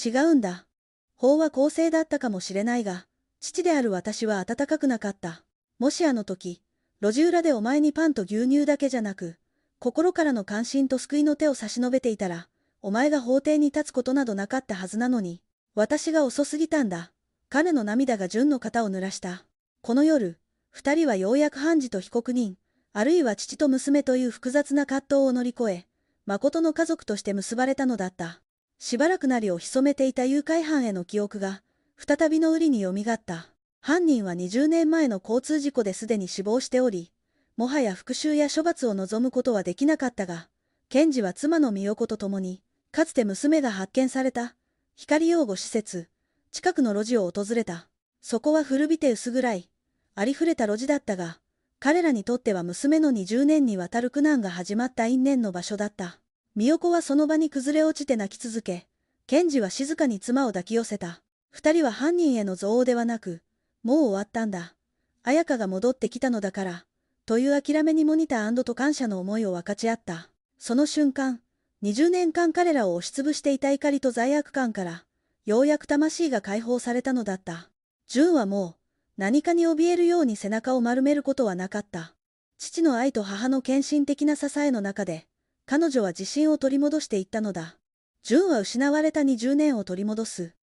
違うんだ。法は公正だったかもしれないが、父である私は温かくなかった。もしあの時、路地裏でお前にパンと牛乳だけじゃなく、心からの関心と救いの手を差し伸べていたら、お前が法廷に立つことなどなかったはずなのに、私が遅すぎたんだ。彼の涙が順の肩を濡らした。この夜、二人はようやく判事と被告人、あるいは父と娘という複雑な葛藤を乗り越え、誠の家族として結ばれたのだった。しばらくなりを潜めていた誘拐犯への記憶が、再びの檻によみがった。犯人は20年前の交通事故ですでに死亡しており、もはや復讐や処罰を望むことはできなかったが、検事は妻の美代子と共に、かつて娘が発見された、光養護施設、近くの路地を訪れた。そこは古びて薄暗い、ありふれた路地だったが、彼らにとっては娘の20年にわたる苦難が始まった因縁の場所だった。美代子はその場に崩れ落ちて泣き続け、検事は静かに妻を抱き寄せた。二人は犯人への憎悪ではなく、もう終わったんだ。綾香が戻ってきたのだから、という諦めにも似た安堵と感謝の思いを分かち合った。その瞬間、20年間彼らを押しつぶしていた怒りと罪悪感から、ようやく魂が解放されたのだった。純はもう、何かに怯えるように背中を丸めることはなかった。父の愛と母の献身的な支えの中で、彼女は自信を取り戻していったのだ。純は失われた20年を取り戻す。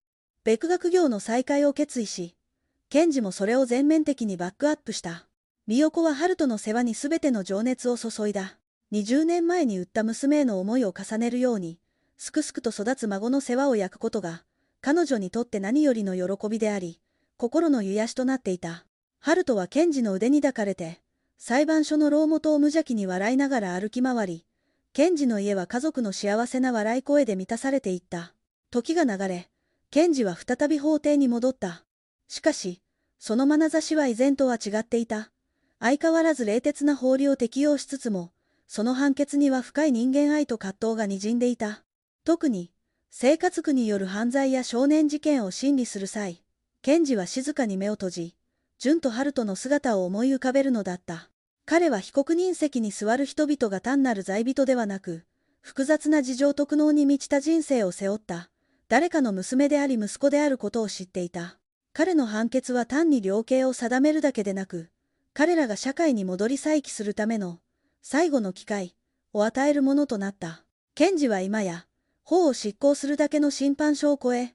別学業の再開を決意し、ケンジもそれを全面的にバックアップした。美代子はハルトの世話にすべての情熱を注いだ。20年前に売った娘への思いを重ねるように、すくすくと育つ孫の世話を焼くことが、彼女にとって何よりの喜びであり、心の癒しとなっていた。ハルトはケンジの腕に抱かれて、裁判所の牢元を無邪気に笑いながら歩き回り、ケンジの家は家族の幸せな笑い声で満たされていった。時が流れ、ケンジは再び法廷に戻った。しかし、その眼差しは以前とは違っていた。相変わらず冷徹な法理を適用しつつも、その判決には深い人間愛と葛藤が滲んでいた。特に、生活苦による犯罪や少年事件を審理する際、ケンジは静かに目を閉じ、純とハルトの姿を思い浮かべるのだった。彼は被告人席に座る人々が単なる罪人ではなく、複雑な事情と苦悩に満ちた人生を背負った、誰かの娘であり息子であることを知っていた。彼の判決は単に量刑を定めるだけでなく、彼らが社会に戻り再起するための最後の機会を与えるものとなった。ケンジは今や、法を執行するだけの審判所を超え、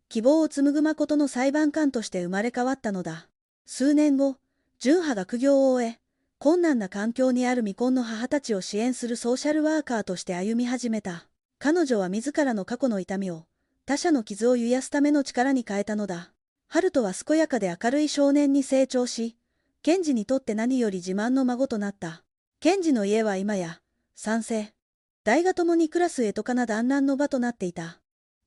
希望を紡ぐ誠の裁判官として生まれ変わったのだ。数年後、純は学業を終え、困難な環境にある未婚の母たちを支援するソーシャルワーカーとして歩み始めた。彼女は自らの過去の痛みを、他者の傷を癒すための力に変えたのだ。ハルトは健やかで明るい少年に成長し、ケンジにとって何より自慢の孫となった。ケンジの家は今や、三世代が共に暮らすエトカな団らんの場となっていた。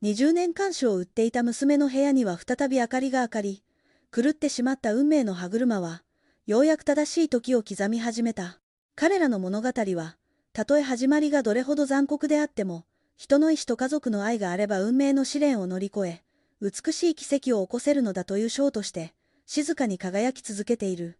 20年看守を売っていた娘の部屋には再び明かりが明かり、狂ってしまった運命の歯車は、ようやく正しい時を刻み始めた。彼らの物語は、たとえ始まりがどれほど残酷であっても、人の意志と家族の愛があれば運命の試練を乗り越え、美しい奇跡を起こせるのだという章として、静かに輝き続けている。